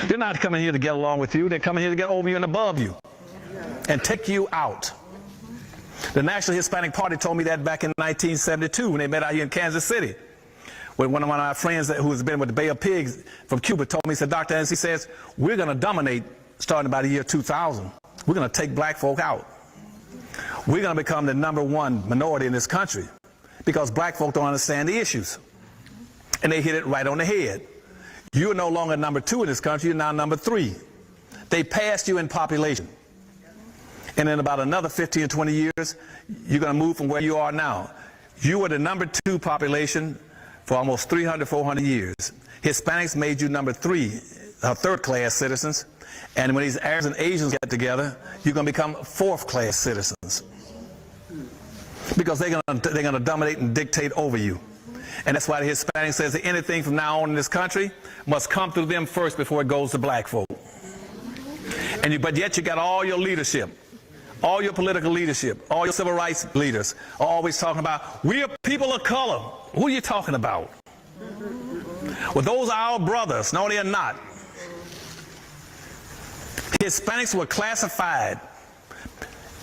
They're not coming here to get along with you. They're coming here to get over you and above you and take you out. The National Hispanic Party told me that back in 1972 when they met out here in Kansas City. When one of my friends who's been with the Bay of Pigs from Cuba told me, he said, Dr. Anderson, he says, we're going to dominate starting by the year 2000. We're going to take black folk out. We're going to become the #1 minority in this country because black folk don't understand the issues. And they hit it right on the head. You're no longer #2 in this country, you're now #3. They passed you in population. And in about another 15 or 20 years, you're going to move from where you are now. You were the #2 population for almost 300, 400 years. Hispanics made you #3, third-class citizens. And when these Arabs and Asians get together, you're going to become fourth-class citizens. Because they're going to dominate and dictate over you. And that's why the Hispanic says that anything from now on in this country must come through them first before it goes to black folk. But yet you got all your leadership, all your political leadership, all your civil rights leaders are always talking about, we are people of color. Who are you talking about? Well, those are our brothers. No, they're not. Hispanics were classified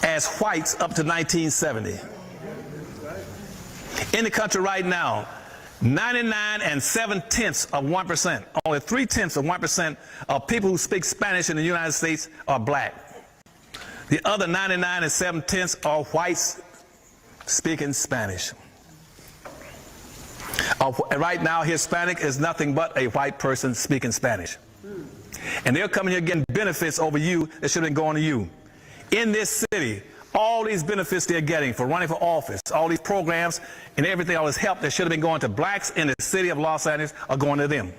as whites up to 1970. In the country right now, 99 and 7/10%, only 0.3% of people who speak Spanish in the United States are black. The other 99 and 7/10 are whites speaking Spanish. Right now, Hispanic is nothing but a white person speaking Spanish. And they're coming here getting benefits over you that should have been going to you. In this city, all these benefits they're getting for running for office, all these programs and everything, all this help that should have been going to blacks in the city of Los Angeles are going to them.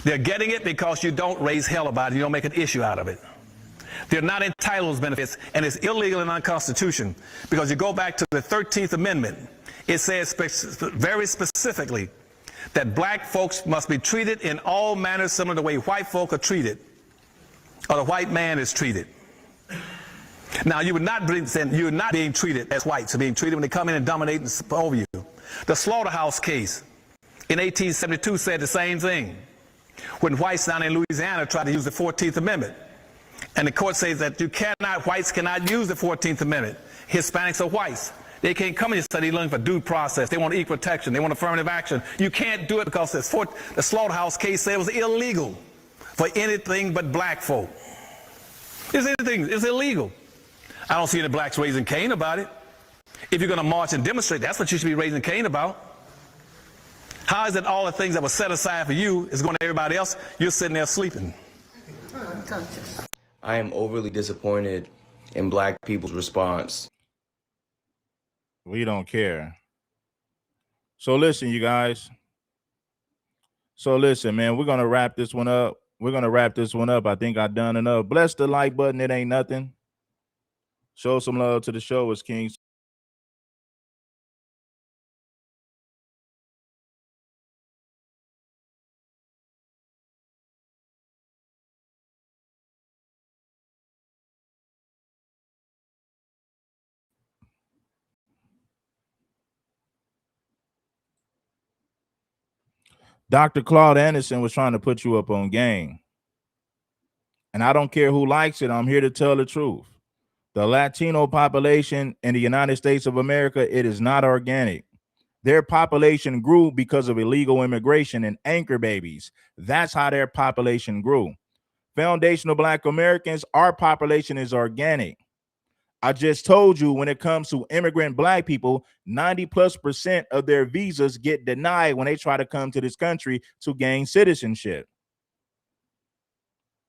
They're getting it because you don't raise hell about it. You don't make an issue out of it. They're not entitled to those benefits, and it's illegal and unconstitutional because you go back to the 13th Amendment. It says very specifically that black folks must be treated in all manners similar to the way white folk are treated, or the white man is treated. Now, you're not being treated as whites. You're being treated when they come in and dominate over you. The slaughterhouse case in 1872 said the same thing. When whites down in Louisiana tried to use the 14th Amendment. And the court says that whites cannot use the 14th Amendment. Hispanics are whites. They can't come in and say they're looking for due process. They want equal protection. They want affirmative action. You can't do it because the slaughterhouse case said it was illegal for anything but black folk. It's illegal. I don't see any blacks raising Cain about it. If you're going to march and demonstrate, that's what you should be raising Cain about. How is it all the things that were set aside for you is going to everybody else? You're sitting there sleeping. I am overly disappointed in black people's response. We don't care. So listen, you guys. So listen, man, we're going to wrap this one up. I think I've done enough. Bless the like button. It ain't nothing. Show some love to the show. It's King. Dr. Claude Anderson was trying to put you up on game. And I don't care who likes it. I'm here to tell the truth. The Latino population in the United States of America, it is not organic. Their population grew because of illegal immigration and anchor babies. That's how their population grew. Foundational Black Americans, our population is organic. I just told you when it comes to immigrant Black people, 90+% of their visas get denied when they try to come to this country to gain citizenship.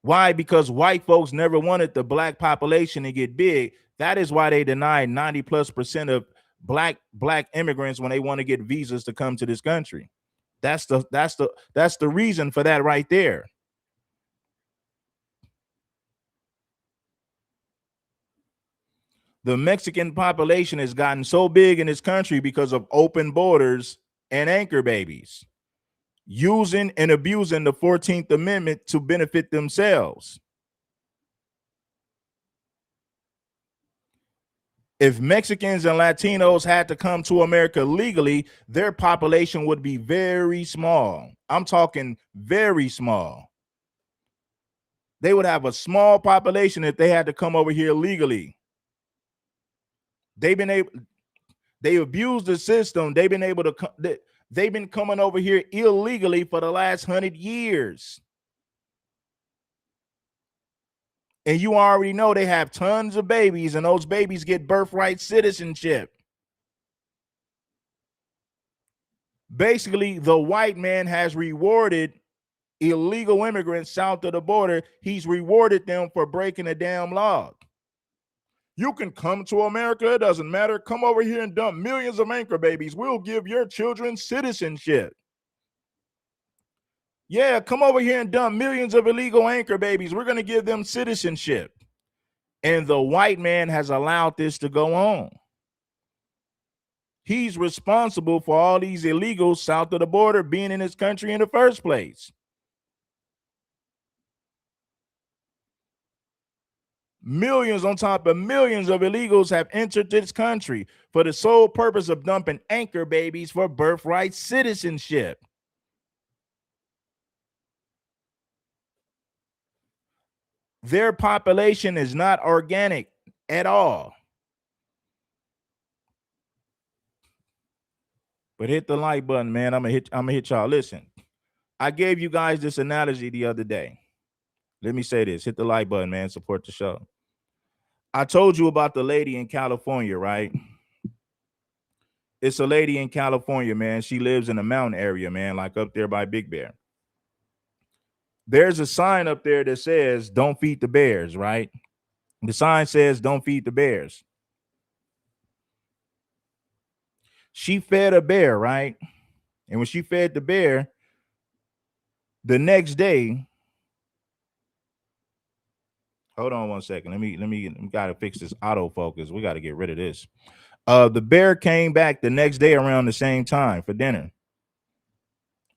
Why? Because white folks never wanted the Black population to get big. That is why they denied 90+% of black immigrants when they want to get visas to come to this country. That's the reason for that right there. The Mexican population has gotten so big in this country because of open borders and anchor babies, using and abusing the 14th Amendment to benefit themselves. If Mexicans and Latinos had to come to America legally, their population would be very small. I'm talking very small. They would have a small population if they had to come over here legally. They abused the system. They've been coming over here illegally for the last 100 years. And you already know they have tons of babies, and those babies get birthright citizenship. Basically, the white man has rewarded illegal immigrants south of the border. He's rewarded them for breaking the damn law. You can come to America. It doesn't matter. Come over here and dump millions of anchor babies. We'll give your children citizenship. Yeah, come over here and dump millions of illegal anchor babies. We're going to give them citizenship. And the white man has allowed this to go on. He's responsible for all these illegals south of the border being in this country in the first place. Millions on top of millions of illegals have entered this country for the sole purpose of dumping anchor babies for birthright citizenship. Their population is not organic at all. But hit the like button, man. I'm gonna hit y'all. Listen, I gave you guys this analogy the other day. Let me say this. Hit the like button, man. Support the show. I told you about the lady in California, right? It's a lady in California, man. She lives in a mountain area, man, like up there by Big Bear. There's a sign up there that says, don't feed the bears, right? The sign says, don't feed the bears. She fed a bear, right? And when she fed the bear, the next day, hold on one second. Let me gotta fix this autofocus. We got to get rid of this. The bear came back the next day around the same time for dinner.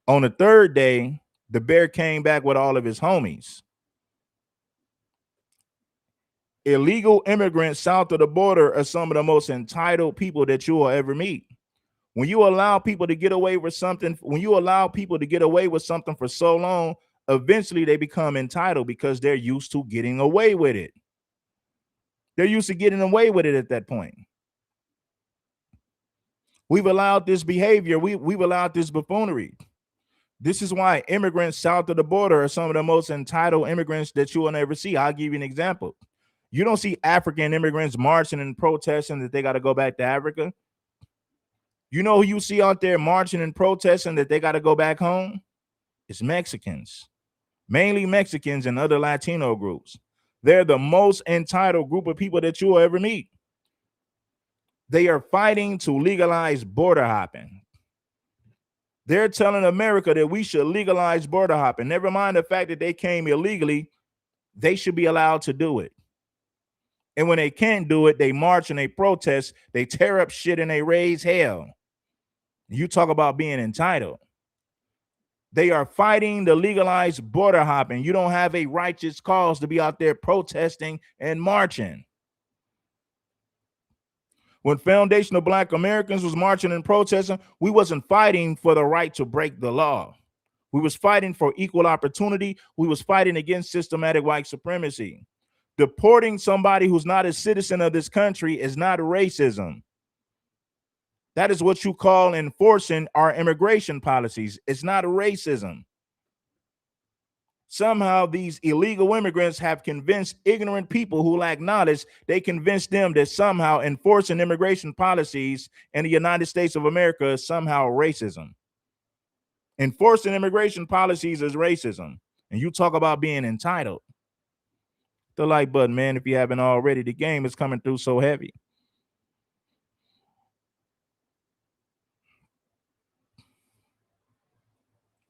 On the third day, the bear came back with all of his homies. Illegal immigrants south of the border are some of the most entitled people that you will ever meet. When you allow people to get away with something, for so long, eventually they become entitled because they're used to getting away with it. They're used to getting away with it at that point. We've allowed this behavior. We've allowed this buffoonery. This is why immigrants south of the border are some of the most entitled immigrants that you will never see. I'll give you an example. You don't see African immigrants marching and protesting that they got to go back to Africa. You know who you see out there marching and protesting that they got to go back home? It's Mexicans, mainly Mexicans and other Latino groups. They're the most entitled group of people that you will ever meet. They are fighting to legalize border hopping. They're telling America that we should legalize border hopping. Never mind the fact that they came illegally, they should be allowed to do it. And when they can't do it, they march and they protest, they tear up shit and they raise hell. You talk about being entitled. They are fighting to legalize border hopping. You don't have a righteous cause to be out there protesting and marching. When foundational Black Americans was marching and protesting, we wasn't fighting for the right to break the law. We was fighting for equal opportunity. We was fighting against systematic white supremacy. Deporting somebody who's not a citizen of this country is not racism. That is what you call enforcing our immigration policies. It's not racism. Somehow these illegal immigrants have convinced ignorant people who lack knowledge, they convinced them that somehow enforcing immigration policies in the United States of America is somehow racism. Enforcing immigration policies is racism. And you talk about being entitled. The like button, man, if you haven't already. The game is coming through so heavy.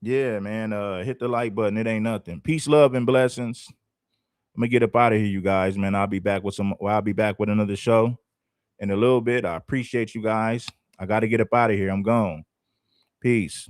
Yeah, man, hit the like button. It ain't nothing. Peace, love, and blessings. I'm gonna get up out of here, you guys, man. I'll be back with another show in a little bit. I appreciate you guys. I got to get up out of here. I'm gone. Peace.